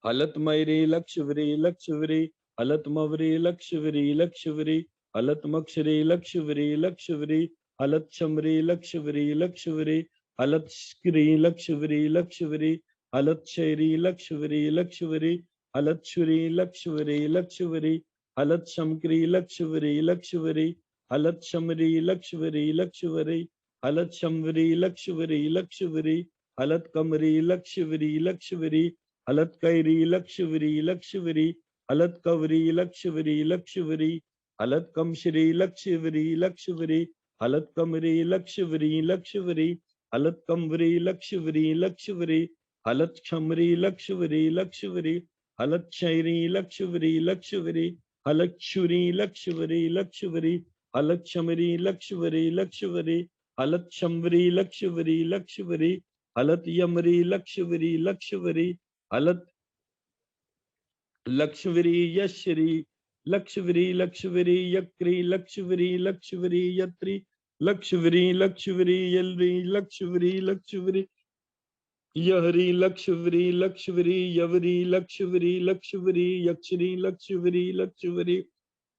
हलतमयरी लक्ष्वरी लक्ष्वरी, हलतमवरी लक्ष्वरी लक्ष्वरी, हलतमक्षरी लक्ष्वरी लक्ष्वरी, हलतशमरी लक्ष्वरी लक्ष्वरी, हलतश्री लक्ष्वरी लक्ष्वरी, हलतशैरी लक्ष्वरी लक्ष्वरी, हलतश्वरी लक्ष्वरी लक्ष्वरी, हलतशमकरी लक्ष्वरी लक्ष्वरी, हलतशमरी लक्ष्वरी लक्ष्वरी, हलतशमवरी लक्ष्वरी लक्ष्वरी, हलतकमरी लक्ष्वरी लक्ष्वरी, हलत कैरी लक्षवरी लक्षवरी, हलत कवरी लक्षवरी लक्षवरी, हलत कमश्री लक्षवरी लक्षवरी, हलत कमरी लक्षवरी लक्षवरी, हलत कमरी लक्षवरी लक्षवरी, हलत क्षमरी लक्षवरी लक्षवरी, हलत शैरी लक्षवरी लक्षवरी, हलत शुरी लक्षवरी लक्षवरी, हलत शमरी लक्षवरी लक्षवरी, हलत शंवरी लक्षवरी लक्षवरी, हलत यमरी लक्षवरी लक्षवरी, हलत लक्षवरी यश्री लक्षवरी लक्षवरी यक्री लक्षवरी लक्षवरी यत्री लक्षवरी लक्षवरी यलरी लक्षवरी लक्षवरी यहरी लक्षवरी लक्षवरी यवरी लक्षवरी लक्षवरी यक्षरी लक्षवरी लक्षवरी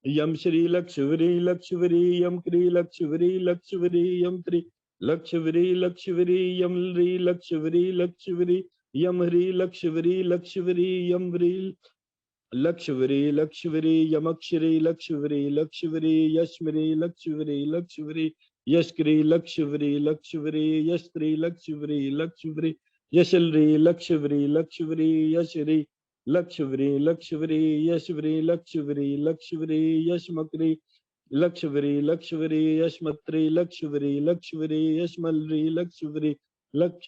यम श्री लक्षवरी लक्षवरी यम क्री लक्षवरी लक्षवरी यम त्रि लक्षवरी लक्षवरी यम री लक्षवरी लक्षवरी यम ह्री लक्षवरी लक्षवरी यम ह्री लक्षवरी लक्षवरी यमक्षरी लक्षवरी लक्षवरी यश्मरी लक्षवरी लक्षवरी यशक्री लक्षवरी लक्षवरी यस्त्री लक्षवरी लक्षवरी यशलरी लक्षवरी लक्षवरी यशरी लक्षवरी लक्षवरी यशवरी लक्षवरी लक्षवरी यशमकरी लक्षवरी लक्षवरी यशमत्री लक्षवरी लक्षवरी यशमलरी लक्षवरी लक्ष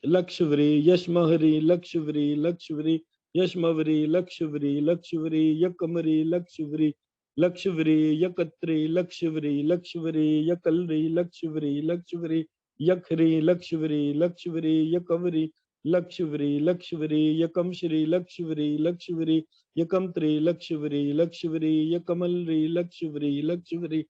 लक्षवरी यशमहरी लक्षवरी लक्षवरी यशमवरी लक्षवरी लक्षवरी यकमरी लक्षवरी लक्षवरी यकत्री लक्षवरी लक्षवरी यकलरी लक्षवरी लक्षवरी यखरी लक्षवरी लक्षवरी यकवरी लक्षवरी लक्षवरी यकमश्री लक्षवरी लक्षवरी यकमत्री लक्षवरी लक्षवरी यकमलरी लक्षवरी लक्षवरी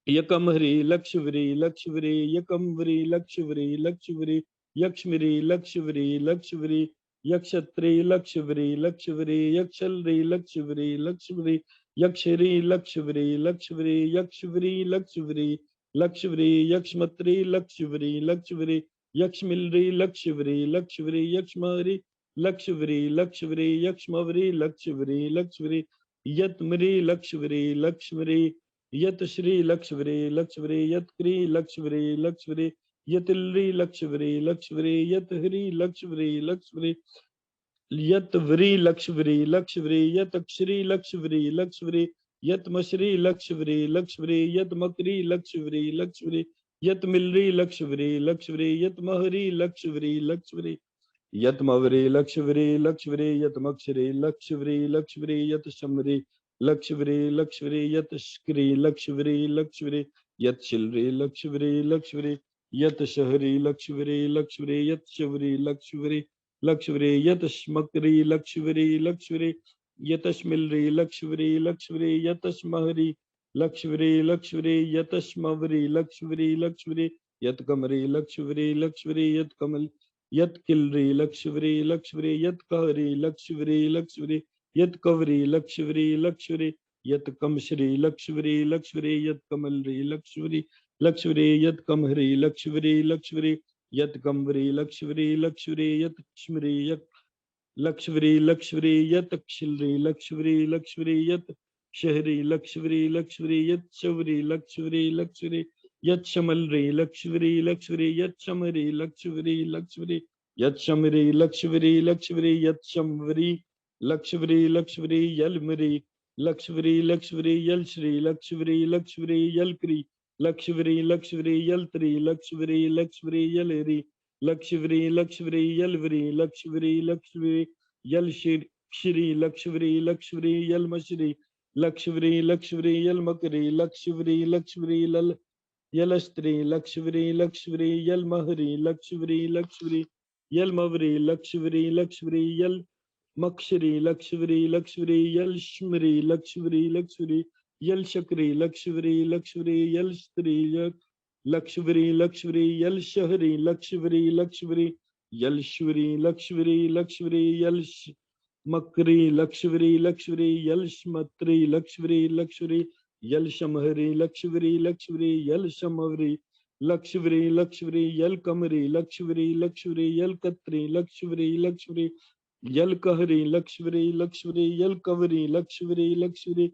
यकमहरी लक्षवरी लक्षवरी यकमवरी लक्षवरी लक्षवरी यक्ष्मरी लक्षवरी लक्षवरी यक्षत्री लक्षवरी लक्षवरी यक्षलरी लक्षवरी लक्षवरी यक्षरी लक्षवरी लक्षवरी यक्षवरी लक्षवरी लक्षवरी यक्ष्मत्री लक्षवरी लक्षवरी यक्ष्मिलरी लक्षवरी लक्षवरी यक्ष्महरी लक्षवरी लक्षवरी यक्ष्मवरी लक्षवरी लक्षवरी यत्मरी लक्षवरी लक्षवरी यतश्री लक्षवरी लक्षवरी यत्क्री लक्षवरी लक्षवरी यतिलरी लक्षवरी लक्षवरी यतहरी लक्षवरी लक्षवरी यतवरी लक्षवरी लक्षवरी यतक्षरी लक्षवरी लक्षवरी यतमश्री लक्षवरी लक्षवरी यतमकरी लक्षवरी लक्षवरी यतमिलरी लक्षवरी लक्षवरी यतमहरी लक्षवरी लक्षवरी यतमवरी लक्षवरी लक्षवरी यतमक्षरी लक्षवरी लक्षवरी यतशमरी लक्षवरी लक्षवरी यतश्करी लक्षवरी लक्षवरी यतशिलरी लक्षवरी लक्षवरी यतशहरी लक्षवरी लक्षवरी यतशवरी लक्षवरी लक्षवरी यतश्मकरी लक्षवरी लक्षवरी यतश्मिलरी लक्षवरी लक्षवरी यतश्महरी लक्षवरी लक्षवरी यतश्मवरी लक्षवरी लक्षवरी यतकमरी लक्षवरी लक्षवरी यतकमल यत्किलरी लक्षवरी लक्षवरी यत्कहरी लक्षवरी लक्षवरी यत्कवरी लक्षवरी लक्षवरी यत्कमश्री लक्षवरी लक्षवरी यत्कमलरी लक्षवरी लक्षवरी यत्कमहरी लक्षवरी लक्षवरी यत्कमवरी लक्षवरी लक्षवरी यत्क्ष्मरी लक्षवरी लक्षवरी यत्क्षिलरी लक्षवरी लक्षवरी यत्क्षहरी लक्षवरी लक्षवरी यत्शवरी लक्षवरी लक्षवरी यत्शमलरी लक्षवरी लक्षवरी यत्शमरी लक्षवरी लक्षवरी यत्शमरी लक्षवरी लक्षवरी यत्शमवरी लक्षवरी लक्षवरी यलमरी लक्षवरी लक्षवरी यलश्री लक्षवरी लक्षवरी यलक्री लक्षवरी लक्षवरी यलत्री लक्षवरी लक्षवरी यलेरी लक्षवरी लक्षवरी यलवरी लक्षवरी लक्षवरी यलश्री लक्षवरी लक्षवरी यलमश्री लक्षवरी लक्षवरी यलमकरी लक्षवरी लक्षवरी लल यलस्त्री लक्षवरी लक्षवरी यलमहरी लक्षवरी लक्षवरी यलमवरी लक्षवरी लक्षवरी यल मक्षरी लक्षवरी लक्षवरी यलश्मरी लक्षवरी लक्षवरी यलशकरी लक्षवरी लक्षवरी यलस्त्री लक्षवरी लक्षवरी यलशहरी लक्षवरी लक्षवरी यलश्वरी लक्षवरी लक्षवरी यलश मकरी लक्षवरी लक्षवरी यलश्मत्री लक्षवरी लक्षवरी यलशमहरी लक्षवरी लक्षवरी यलशमवरी लक्षवरी लक्षवरी यलकमरी लक्षवरी लक्षवरी यलकत्री लक्षवरी लक्षवरी यलकहरी लक्षवरी लक्षवरी यलकवरी लक्षवरी लक्षवरी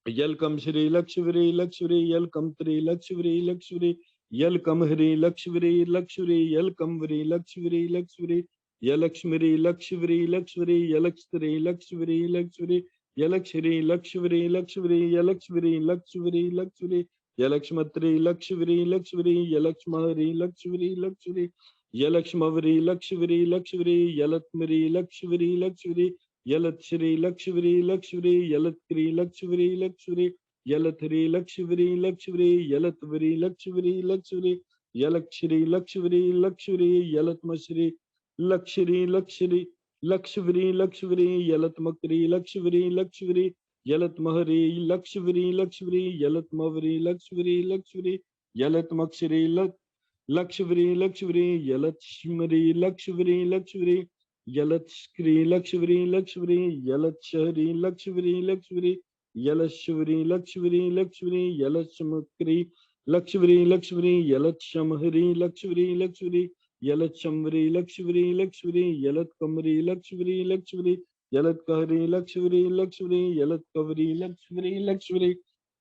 यलकमश्री लक्षवरी लक्षवरी यलकमत्री लक्षवरी लक्षवरी यलकमहरी लक्षवरी लक्षवरी यलकमवरी लक्षवरी लक्षवरी यलक्ष्मी लक्ष्मी लक्ष्मी यलक्ष्मी लक्ष्मी लक्ष्मी यलक्ष्मी लक्ष्मी लक्ष्मी यलक्ष्मी लक्ष्मी लक्ष्मी यलक्ष्मी लक्ष्मी लक्ष्मी यलक्ष्मी लक्ष्मी लक्ष्मी यलक्ष्मी लक्ष्मी लक्ष्मी यलत्मरी लक्ष्मी लक्ष्मी यलत्श्री लक्ष्मी लक्ष्मी यलत्क्री लक्ष्मी लक्ष्मी यलथरी लक्ष्मी लक्ष्मी यलत्वरी लक्ष्मी लक्ष्मी यलक्षरी लक्ष्मी लक्ष्मी यलत्मश्री लक्ष्मी लक्ष्मी लक्ष्मी लक्ष्मी यलत्मकरी लक्ष्मी लक्ष्मी यलत्महरी लक्ष्मी लक्ष्मी यलत्मवरी लक्ष्मी लक्ष्मी यलत्मक्षरी लक्ष्मी लक्ष्मी यलत्स्मरी लक्ष्मी लक्ष्मी यलत्स्क्री लक्ष्मी लक्ष्मी यलत्शहरी लक्ष्मी लक्ष्मी यलश्वरी लक्ष्मी लक्ष्मी यलत्समक्री लक्ष्मी लक्ष्मी यलत्समहरी लक्ष्मी लक्ष्मी यलत्समरी लक्ष्मी लक्ष्मी यलत्कमरी लक्ष्मी लक्ष्मी यलत्कहरी लक्ष्मी लक्ष्मी यलत्कवरी लक्ष्मी लक्ष्मी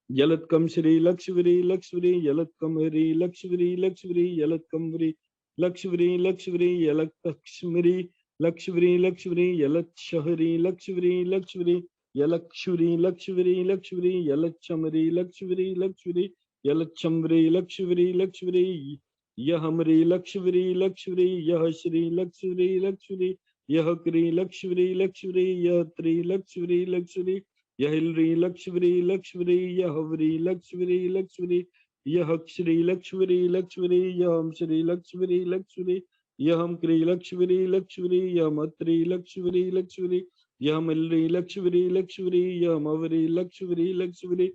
यलत्कमश्री लक्ष्मी लक्ष्मी यलत्कमहरी लक्ष्मी लक्ष्मी यलत्कमरी लक्ष्मी लक्ष्मी यलत्कक्ष्मरी लक्ष्मी लक्ष्मी यलत्शहरी लक्ष्मी लक्ष्मी यलक्षुरी लक्ष्मी लक्ष्मी यलच्छमरी लक्ष्मी लक्ष्मी यलच्छमरी लक्ष्मी लक्ष्मी यहमरी लक्ष्मी लक्ष्मी यह श्री लक्ष्मी लक्ष्मी यह क्री लक्ष्मी लक्ष्मी यह त्री लक्ष्मी लक्ष्मी यहिल्री लक्ष्मी लक्ष्मी यहवरी लक्ष्मी लक्ष्मी यह श्री लक्ष्मी लक्ष्मी यह श्री लक्ष्मी लक्ष्मी यह क्री लक्ष्मी लक्ष्मी यह मत्री लक्ष्मी लक्ष्मी यह मल्ली लक्ष्मी लक्ष्मी यह मवरी लक्ष्मी लक्ष्मी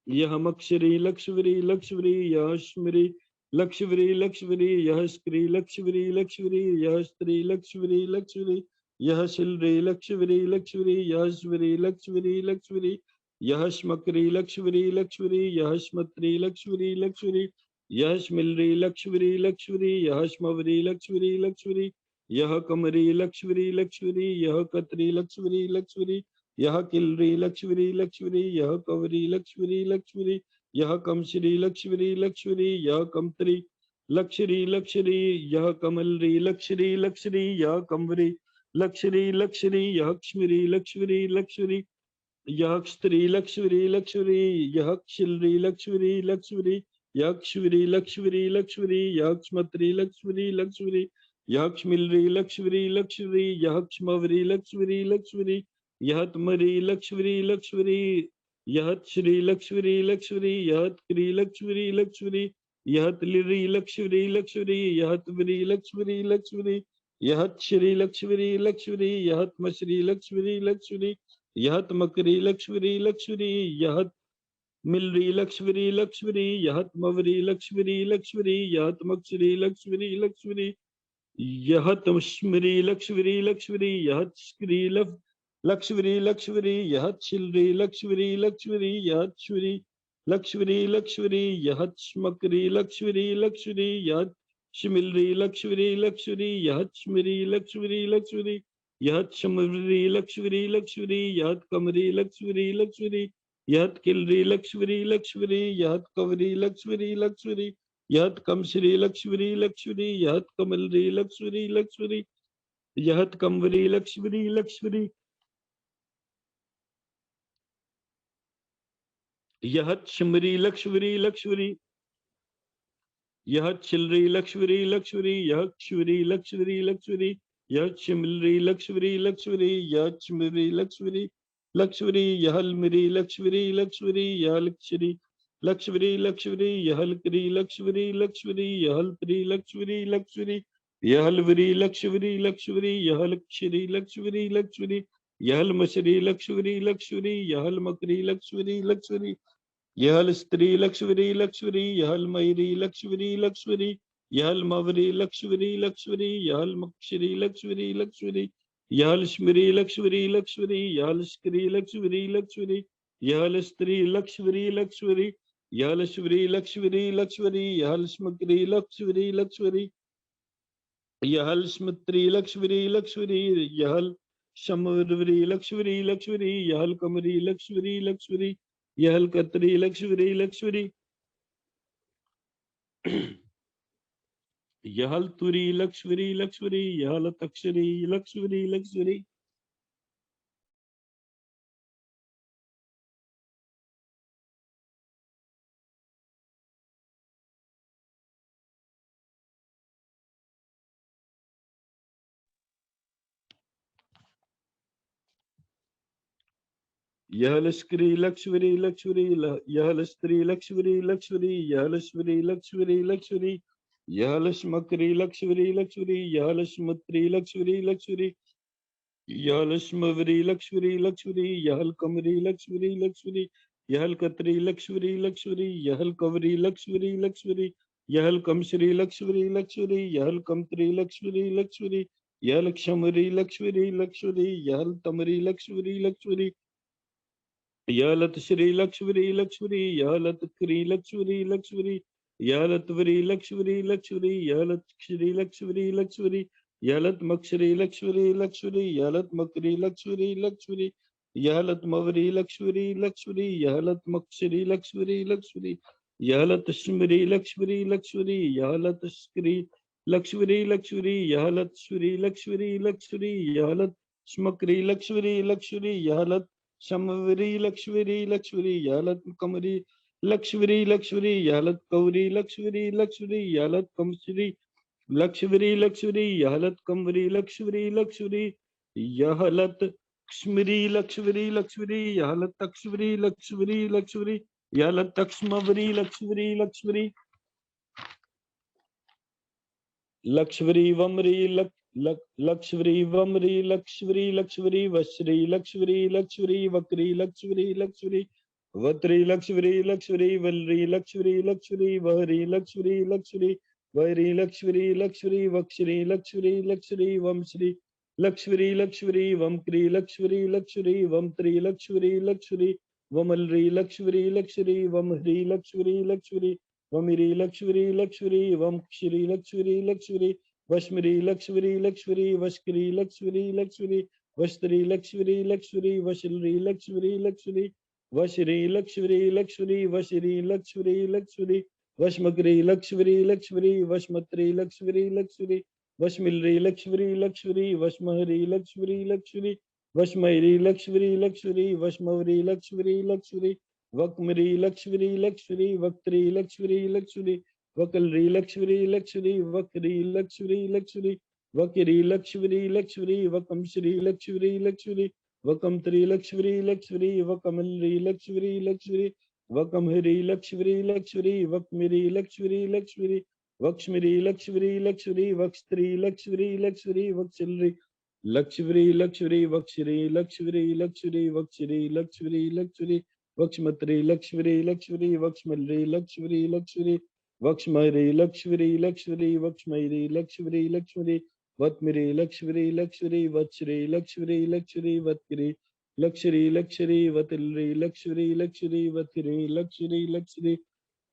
यह मक्षरी लक्ष्मी लक्ष्मी यह स्मरी लक्ष्मी लक्ष्मी यह स्त्री लक्ष्मी लक्ष्मी यह स्त्री लक्ष्मी लक्ष्मी यह शिल्री लक्ष्मी लक्ष्मी यह स्वरी लक्ष्मी लक्ष्मी यह स्मकरी लक्ष्मी लक्ष्मी यह स्मत्री लक्ष्मी लक्ष्मी यह स्मिल्री लक्ष्मी लक्ष्मी यह स्मवरी लक्ष्मी लक्ष्मी यह कमरी लक्ष्मी लक्ष्मी यह कतरी लक्ष्मी लक्ष्मी यह किलरी लक्ष्मी लक्ष्मी यह कवरी लक्ष्मी लक्ष्मी यह कमश्री लक्ष्मी लक्ष्मी यह कमत्री लक्ष्मी लक्ष्मी यह कमलरी लक्ष्मी लक्ष्मी यह कमरी लक्ष्मी लक्ष्मी यह क्ष्मरी लक्ष्मी लक्ष्मी यह स्त्री लक्ष्मी लक्ष्मी यह क्षिल्री लक्ष्मी लक्ष्मी यह क्षुरी लक्ष्मी लक्ष्मी यह क्ष्मत्री लक्ष्मी लक्ष्मी यह क्ष्मिल्री लक्ष्मी लक्ष्मी यह क्ष्मवरी लक्ष्मी लक्ष्मी यह तमरी लक्ष्मी लक्ष्मी यह श्री लक्ष्मी लक्ष्मी यह क्री लक्ष्मी लक्ष्मी यह लिरी लक्ष्मी लक्ष्मी यह त्वरी लक्ष्मी लक्ष्मी यह श्री लक्ष्मी लक्ष्मी यह तमश्री लक्ष्मी लक्ष्मी यह तमकरी लक्ष्मी लक्ष्मी यह मिलरी लक्ष्मी लक्ष्मी यह तमवरी लक्ष्मी लक्ष्मी यह तमक्षरी लक्ष्मी लक्ष्मी यह तमस्मरी लक्ष्मी लक्ष्मी यह स्क्री लक्ष्मी लक्ष्मी यह छिल्री लक्ष्मी लक्ष्मी यह छुरी लक्ष्मी लक्ष्मी यह स्मकरी लक्ष्मी लक्ष्मी यह शिमिलरी लक्ष्मी लक्ष्मी यह स्मरी लक्ष्मी लक्ष्मी यह शमरी लक्ष्मी लक्ष्मी यह कमरी लक्ष्मी लक्ष्मी यह किलरी लक्ष्मी लक्ष्मी यह कवरी लक्ष्मी लक्ष्मी यह कमश्री लक्ष्मी लक्ष्मी यह कमलरी लक्ष्मी लक्ष्मी यह कमवरी लक्ष्मी लक्ष्मी यह शिमरी लक्ष्मी लक्ष्मी यह छिलरी लक्ष्मी लक्ष्मी यह क्षुरी लक्ष्मी लक्ष्मी यह शिमलरी लक्ष्मी लक्ष्मी यह छिमरी लक्ष्मी लक्ष्मी यह मिरी लक्ष्मी लक्ष्मी यह लक्ष्मी लक्ष्मी लक्ष्मी यह क्री लक्ष्मी लक्ष्मी यह प्री लक्ष्मी लक्ष्मी यह वरी लक्ष्मी लक्ष्मी यह लक्ष्मी लक्ष्मी लक्ष्मी यह मशरी लक्ष्मी लक्ष्मी यह मकरी लक्ष्मी लक्ष्मी यह स्त्री लक्ष्मी लक्ष्मी यह मयूरी लक्ष्मी लक्ष्मी यह मवरी लक्ष्मी लक्ष्मी यह मक्षरी लक्ष्मी लक्ष्मी यह स्मरी लक्ष्मी लक्ष्मी यह स्क्री लक्ष्मी लक्ष्मी यह स्त्री लक्ष्मी लक्ष्मी यह श्री लक्ष्मी लक्ष्मी यह स्मक्री लक्ष्मी लक्ष्मी यह स्मत्री लक्ष्मी लक्ष्मी यह समरी लक्ष्मी लक्ष्मी यह कमरी लक्ष्मी लक्ष्मी यह कतरी लक्ष्मी लक्ष्मी यहल तुरी लक्ष्वरी लक्ष्वरी, यहल तक्षरी लक्ष्वरी लक्ष्वरी। यह लश्करी लक्ष्वरी लक्ष्वरी, यह लश्करी लक्ष्वरी लक्ष्वरी, यह लश्वरी लक्ष्वरी लक्ष्वरी, यह लश्मकरी लक्ष्वरी लक्ष्वरी, यह लश्मत्री लक्ष्वरी लक्ष्वरी, यह लश्मवरी लक्ष्वरी लक्ष्वरी, यह कमरी लक्ष्वरी लक्ष्वरी, यह कतरी लक्ष्वरी लक्ष्वरी, यह कवरी लक्ष्वरी लक्ष्वरी, यह कमश्री लक्ष्वरी लक्ष्वरी, यह कमत्री लक्ष्वरी लक्ष्वरी, यह क्षमरी लक्ष्वरी लक्ष्वरी, यह तमरी लक्ष्वरी लक्ष्वरी, यह लत श्री लक्ष्वरी लक्ष्वरी, यह लत क्री लक्ष्वरी लक्ष्वरी, यह लतवरी लक्ष्वरी लक्ष्वरी, यह लत श्री लक्ष्वरी लक्ष्वरी, यह लत मक्षरी लक्ष्वरी लक्ष्वरी, यह लत मकरी लक्ष्वरी लक्ष्वरी, यह लत मवरी लक्ष्वरी लक्ष्वरी, यह लत मक्षरी लक्ष्वरी लक्ष्वरी, यह लत स्मरी लक्ष्वरी लक्ष्वरी, यह लत स्क्री लक्ष्वरी लक्ष्वरी, यह लत श्री लक्ष्वरी लक्ष्वरी, यह लत स्मकरी लक्ष्वरी लक्ष्वरी, यह लत शमवरी लक्ष्वरी लक्ष्वरी, यालत कमरी लक्ष्वरी लक्ष्वरी, यालत कौरी लक्ष्वरी लक्ष्वरी, यालत कमश्री लक्ष्वरी लक्ष्वरी, यालत कमरी लक्ष्वरी लक्ष्वरी, यहलत क्ष्मरी लक्ष्वरी लक्ष्वरी, यालत तक्ष्वरी लक्ष्वरी लक्ष्वरी, यालत तक्ष्मवरी लक्ष्वरी लक्ष्वरी, लक्ष्वरी वमरी लक्ष्वरी वमरी लक्ष्वरी लक्ष्वरी, वश्री लक्ष्वरी लक्ष्वरी, वक्री लक्ष्वरी लक्ष्वरी, वत्री लक्ष्वरी लक्ष्वरी, वल्री लक्ष्वरी लक्ष्वरी, वहरी लक्ष्वरी लक्ष्वरी, वैरी लक्ष्वरी लक्ष्वरी, वक्षरी लक्ष्वरी लक्ष्वरी, वमश्री लक्ष्वरी लक्ष्वरी, वमक्री लक्ष्वरी लक्ष्वरी, वमत्री लक्ष्वरी लक्ष्वरी, वमलरी लक्ष्वरी लक्ष्वरी, वमहरी लक्ष्वरी लक्ष्वरी, वमिरी लक्ष्वरी लक्ष्वरी, वमक्षरी लक्ष्वरी लक्ष्वरी, वश्मरी लक्ष्वरी लक्ष्वरी, वश्करी लक्ष्वरी लक्ष्वरी, वस्त्री लक्ष्वरी लक्ष्वरी, वशलरी लक्ष्वरी लक्ष्वरी, वश्री लक्ष्वरी लक्ष्वरी, वश्री लक्ष्वरी लक्ष्वरी, वश्मकरी लक्ष्वरी लक्ष्वरी, वश्मत्री लक्ष्वरी लक्ष्वरी, वश्मिलरी लक्ष्वरी लक्ष्वरी, वश्महरी लक्ष्वरी लक्ष्वरी, वश्मयरी लक्ष्वरी लक्ष्वरी, वश्मवरी लक्ष्वरी लक्ष्वरी, वक्मरी लक्ष्वरी लक्ष्वरी, वक्त्री लक्ष्वरी लक्ष्वरी, वकलरी लक्ष्वरी लक्ष्वरी, वक्री लक्ष्वरी लक्ष्वरी, वकरी लक्ष्वरी लक्ष्वरी, वकमश्री लक्ष्वरी लक्ष्वरी, वकमत्री लक्ष्वरी लक्ष्वरी, वकमलरी लक्ष्वरी लक्ष्वरी, वकमहरी लक्ष्वरी लक्ष्वरी, वकमिरी लक्ष्वरी लक्ष्वरी, वक्ष्मरी लक्ष्वरी लक्ष्वरी, वक्स्त्री लक्ष्वरी लक्ष्वरी, वक्सलरी लक्ष्वरी लक्ष्वरी, वक्षरी लक्ष्वरी लक्ष्वरी, वक्षरी लक्ष्वरी लक्ष्वरी, वक्ष्मत्री लक्ष्वरी लक्ष्वरी, वक्ष्मलरी लक्ष्वरी लक्ष्वरी, वक्ष्मरी लक्ष्वरी लक्ष्वरी, वक्ष्मरी लक्ष्वरी लक्ष्वरी, वत्मिरी लक्ष्वरी लक्ष्वरी, वत्श्री लक्ष्वरी लक्ष्वरी, वत्करी लक्ष्वरी लक्ष्वरी, वतिलरी लक्ष्वरी लक्ष्वरी, वतिरी लक्ष्वरी लक्ष्वरी,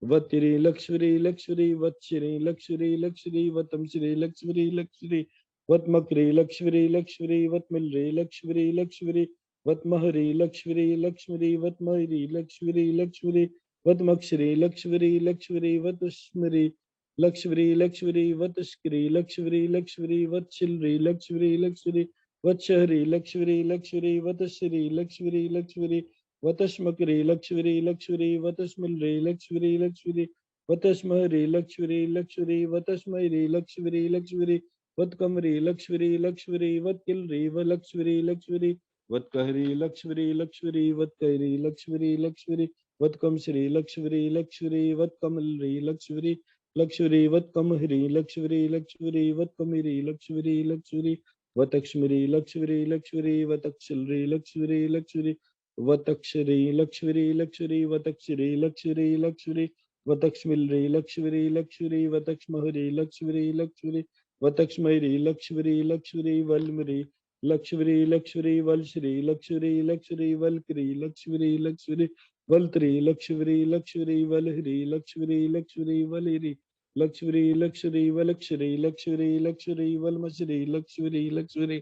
वतिरी लक्ष्वरी लक्ष्वरी, वत्श्री लक्ष्वरी लक्ष्वरी, वतमश्री लक्ष्वरी लक्ष्वरी, वत्मकरी लक्ष्वरी लक्ष्वरी, वत्मिलरी लक्ष्वरी लक्ष्वरी, वत्महरी लक्ष्वरी लक्ष्वरी, वत्महरी लक्ष्वरी लक्ष्वरी, वत्मक्षरी लक्ष्वरी लक्ष्वरी, वतुष्मरी लक्ष्वरी लक्ष्वरी, वतुष्करी लक्ष्वरी लक्ष्वरी, वत्शिलरी लक्ष्वरी लक्ष्वरी, वत्शहरी लक्ष्वरी लक्ष्वरी, वतश्री लक्ष्वरी लक्ष्वरी, वतश्मकरी लक्ष्वरी लक्ष्वरी, वतश्मलरी लक्ष्वरी लक्ष्वरी, वतश्महरी लक्ष्वरी लक्ष्वरी, वतश्महरी लक्ष्वरी लक्ष्वरी, वत्कमरी लक्ष्वरी लक्ष्वरी, वत्किलरी व लक्ष्वरी लक्ष्वरी, वत्कहरी लक्ष्वरी लक्ष्वरी, वत्कहरी लक्ष्वरी लक्ष्वरी, वत्कमश्री लक्ष्वरी लक्ष्वरी, वत्कमलरी लक्ष्वरी लक्ष्वरी, वत्कमहरी लक्ष्वरी लक्ष्वरी, वत्कमिरी लक्ष्वरी लक्ष्वरी, वतक्ष्मरी लक्ष्वरी लक्ष्वरी, वतक्षलरी लक्ष्वरी लक्ष्वरी, वतक्षरी लक्ष्वरी लक्ष्वरी, वतक्षरी लक्ष्वरी लक्ष्वरी, वतक्ष्मिलरी लक्ष्वरी लक्ष्वरी, वतक्ष्महरी लक्ष्वरी लक्ष्वरी, वतक्ष्मयरी लक्ष्वरी लक्ष्वरी, वल्मरी लक्ष्वरी लक्ष्वरी, वलश्री लक्ष्वरी लक्ष्वरी, वल्क्री लक्ष्वरी लक्ष्वरी, वल्त्री लक्ष्वरी लक्ष्वरी, वलहरी लक्ष्वरी लक्ष्वरी, वलिरी लक्ष्वरी लक्ष्वरी, वलक्षरी लक्ष्वरी लक्ष्वरी, वलमश्री लक्ष्वरी लक्ष्वरी,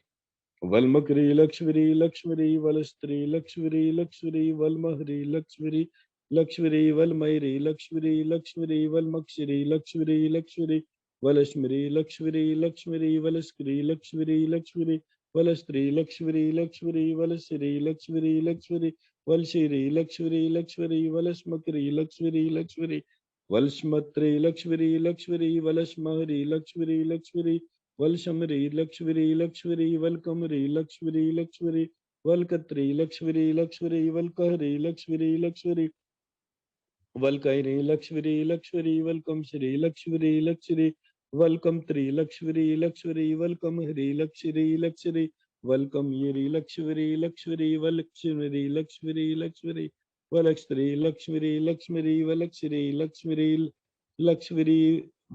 वल्मकरी लक्ष्वरी लक्ष्वरी, वलस्त्री लक्ष्वरी लक्ष्वरी, वल्महरी लक्ष्वरी लक्ष्वरी, वल्मयरी लक्ष्वरी लक्ष्वरी, वल्मक्षरी लक्ष्वरी लक्ष्वरी, वलश्मरी लक्ष्मरी लक्ष्मरी वलस्क्री लक्ष्मरी लक्ष्मरी वलस्त्री लक्ष्मरी लक्ष्मरी वलश्री लक्ष्मरी लक्ष्मरी वलशिरी लक्ष्मरी लक्ष्मरी वलस्मकरी लक्ष्मरी लक्ष्मरी वलस्मत्री लक्ष्मरी लक्ष्मरी वलस्महरी लक्ष्मरी लक्ष्मरी वलशमरी लक्ष्मरी लक्ष्मरी वलकमरी लक्ष्मरी लक्ष्मरी वलकत्री लक्ष्मरी लक्ष्मरी वलकहरी लक्ष्मरी लक्ष्मरी वलकैरी लक्ष्मरी लक्ष्मरी वलकम श्री लक्ष्मरी लक्ष्मरी वलकम त्री लक्ष्मरी लक्ष्मरी वलकम हरी लक्ष्मरी लक्ष्मरी वलकम येरी लक्ष्मरी लक्ष्मरी वलक्ष्मरी लक्ष्मरी लक्ष्मरी वलक्ष्री लक्ष्मरी लक्ष्मरी वलक्ष्री लक्ष्मरी लक्ष्मरी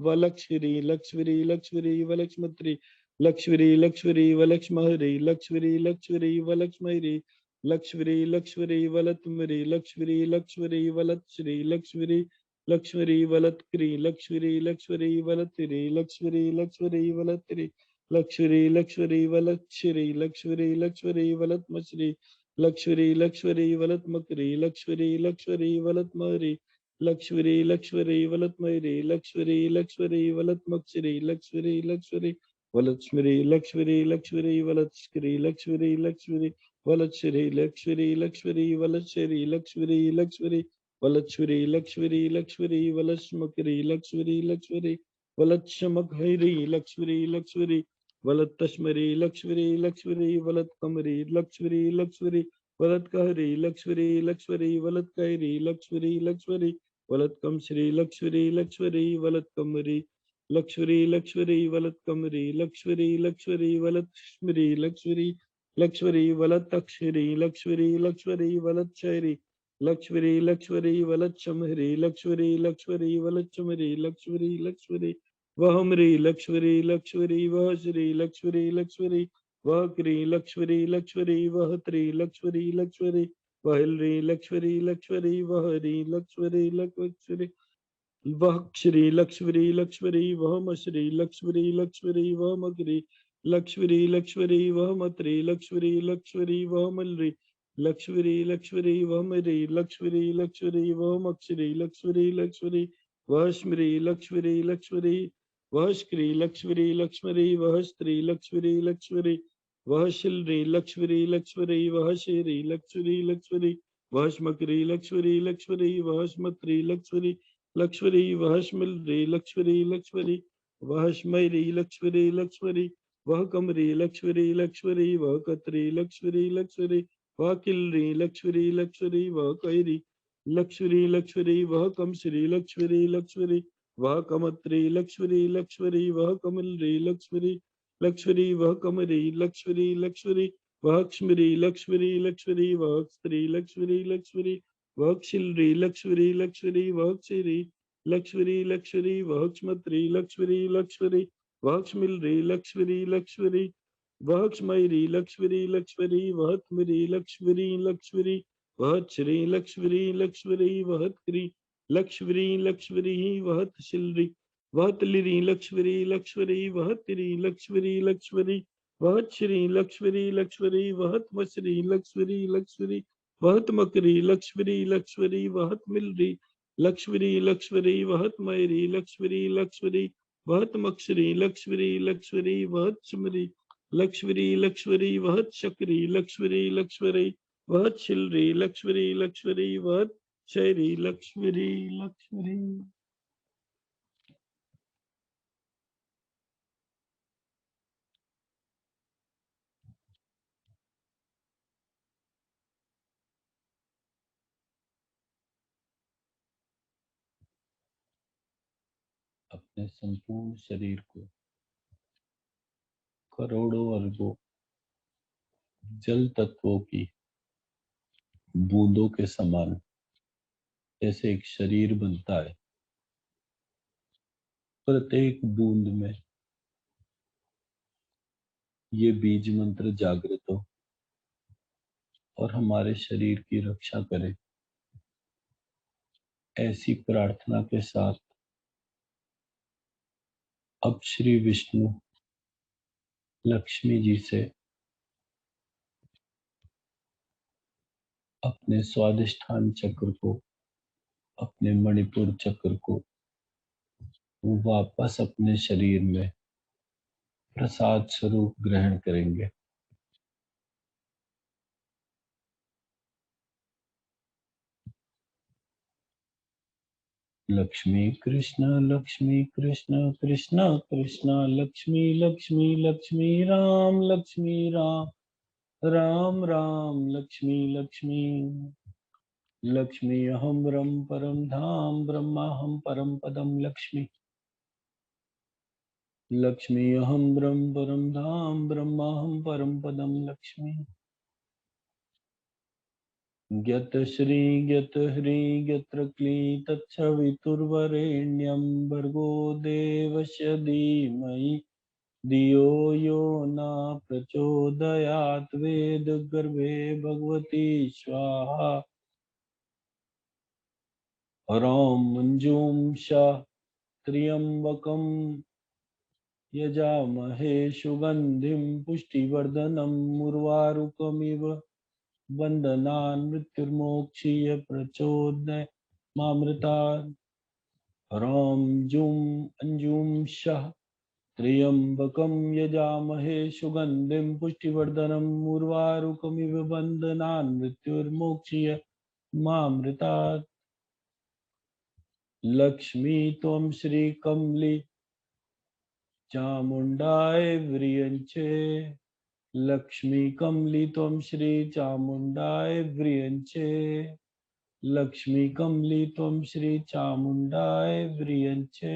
वलक्ष्री लक्ष्मरी लक्ष्मरी वलक्ष्मत्री लक्ष्मरी लक्ष्मरी वलक्ष्महरी लक्ष्मरी लक्ष्मरी वलक्ष्मरी लक्ष्मरी लक्ष्मरी वलत्मरी लक्ष्मरी लक्ष्मरी वलत्श्री लक्ष्मरी लक्ष्मरी वलत्क्री लक्ष्मरी लक्ष्मरी वलत्रि लक्ष्मरी लक्ष्मरी वलत्रि लक्ष्मरी लक्ष्मरी वलत्श्री लक्ष्मरी लक्ष्मरी वलत्मश्री लक्ष्मरी लक्ष्मरी वलत्मकरी लक्ष्मरी लक्ष्मरी वलत्महरी लक्ष्मरी लक्ष्मरी वलत्महरी लक्ष्मरी लक्ष्मरी वलत्मक्षरी लक्ष्मरी लक्ष्मरी वलत्स्मरी लक्ष्मरी लक्ष्मरी वलत्स्क्री लक्ष्मरी लक्ष्मरी वलच्छरी लक्ष्मरी लक्ष्मरी वलच्छरी लक्ष्मरी लक्ष्मरी वलच्छरी लक्ष्मरी लक्ष्मरी वलश्मकरी लक्ष्मरी लक्ष्मरी वलच्छमकहरी लक्ष्मरी लक्ष्मरी वलत्तश्मरी लक्ष्मरी लक्ष्मरी वलत्कमरी लक्ष्मरी लक्ष्मरी वलत्कहरी लक्ष्मरी लक्ष्मरी वलत्कहरी लक्ष्मरी लक्ष्मरी वलत्कमश्री लक्ष्मरी लक्ष्मरी वलत्कमरी लक्ष्मरी लक्ष्मरी वलत्कमरी लक्ष्मरी लक्ष्मरी वलत्स्मरी लक्ष्मरी लक्ष्मरी वलत्तक्षरी लक्ष्मरी लक्ष्मरी वलच्छरी लक्ष्मरी लक्ष्मरी वलच्छमहरी लक्ष्मरी लक्ष्मरी वलच्छमरी लक्ष्मरी लक्ष्मरी वहमरी लक्ष्मरी लक्ष्मरी वह श्री लक्ष्मरी लक्ष्मरी वह क्री लक्ष्मरी लक्ष्मरी वह त्री लक्ष्मरी लक्ष्मरी वहलरी लक्ष्मरी लक्ष्मरी वहरी लक्ष्मरी लक्ष्मरी वह श्री लक्ष्मरी लक्ष्मरी वह मश्री लक्ष्मरी लक्ष्मरी वह मकरी लक्ष्मरी लक्ष्मरी वह मत्री लक्ष्मरी लक्ष्मरी वह मलरी लक्ष्मरी लक्ष्मरी वह मरी लक्ष्मरी लक्ष्मरी वह मक्षरी लक्ष्मरी लक्ष्मरी वह स्मरी लक्ष्मरी लक्ष्मरी वह श्री लक्ष्मरी लक्ष्मरी वह स्त्री लक्ष्मरी लक्ष्मरी वह शिलरी लक्ष्मरी लक्ष्मरी वह शेरी लक्ष्मरी लक्ष्मरी वह स्मकरी लक्ष्मरी लक्ष्मरी वह स्मत्री लक्ष्मरी लक्ष्मरी वह स्मिलरी लक्ष्मरी लक्ष्मरी वह स्मैरी लक्ष्मरी लक्ष्मरी वह कमरी लक्ष्मरी लक्ष्मरी वह कत्री लक्ष्मरी लक्ष्मरी वह किलरी लक्ष्मरी लक्ष्मरी वह कैरी लक्ष्मरी लक्ष्मरी वह कमश्री लक्ष्मरी लक्ष्मरी वह कमत्री लक्ष्मरी लक्ष्मरी वह कमलरी लक्ष्मरी लक्ष्मरी वह कमरी लक्ष्मरी लक्ष्मरी वह क्ष्मरी लक्ष्मरी लक्ष्मरी वह स्त्री लक्ष्मरी लक्ष्मरी वह क्षिलरी लक्ष्मरी लक्ष्मरी वह क्षिरी लक्ष्मरी लक्ष्मरी वह क्षमत्री लक्ष्मरी लक्ष्मरी वह क्षमिलरी लक्ष्मरी लक्ष्मरी वह क्षमयरी लक्ष्मरी लक्ष्मरी वह त्मरी लक्ष्मरी लक्ष्मरी वह श्री लक्ष्मरी लक्ष्मरी वह क्री लक्ष्मरी लक्ष्मरी वह शिलरी वह तलिरी लक्ष्मरी लक्ष्मरी वह तिरी लक्ष्मरी लक्ष्मरी वह श्री लक्ष्मरी लक्ष्मरी वह तमश्री लक्ष्मरी लक्ष्मरी वह तमकरी लक्ष्मरी लक्ष्मरी वह मिलरी लक्ष्मरी लक्ष्मरी वह मयरी लक्ष्मरी लक्ष्मरी वहत मक्षरी लक्ष्मरी लक्ष्मरी वहत चमरी लक्ष्मरी लक्ष्मरी वहत शकरी लक्ष्मरी लक्ष्मरी वहत शिलरी लक्ष्मरी लक्ष्मरी वहत शैरी लक्ष्मरी लक्ष्मरी। अपने संपूर्ण शरीर को करोड़ों अरबों जल तत्वों की बूंदों के समान जैसे एक शरीर बनता है, प्रत्येक बूंद में ये बीज मंत्र जागृत हो और हमारे शरीर की रक्षा करे, ऐसी प्रार्थना के साथ अब श्री विष्णु लक्ष्मी जी से अपने स्वादिष्ठान चक्र को, अपने मणिपुर चक्र को वो वापस अपने शरीर में प्रसाद स्वरूप ग्रहण करेंगे। लक्ष्मी कृष्ण कृष्ण कृष्ण कृष्ण लक्ष्मी लक्ष्मी लक्ष्मी राम लक्ष्मी राम राम राम लक्ष्मी लक्ष्मी लक्ष्मी अहम ब्रह्म परम धाम ब्रह्माहम परम पदम लक्ष्मी लक्ष्मी अहम ब्रह्म परम धाम ब्रह्माहम परम पदम लक्ष्मी ज्ञत श्री ज्ञत ह्री ज्ञत्र क्ली तत्सवितुर्वरेण्यं भर्गो देवस्य धीमहि धियो यो न प्रचोदयात् वेद गर्भे भगवती स्वाहा ह्रौं मंजूं त्र्यंबकं यजामहे सुगंधिं पुष्टिवर्धनम् उर्वारुकमिव बन्धनान् मृत्युर्मोक्षीय प्रचोदय मामृतात् ह्रौं जूं अंजुं शः त्र्यंबकं यजामहे सुगंधिं पुष्टिवर्धनम् उर्वारुकमिव बन्धनान् मृत्युर्मोक्षीय मामृतात् लक्ष्मी त्वं श्रीकमली चामुण्डाय व्रियञ्चे लक्ष्मी कमली त्वं श्री चामुण्डाय व्रियञ्चे लक्ष्मी कमली त्वं श्री चामुण्डाय व्रियञ्चे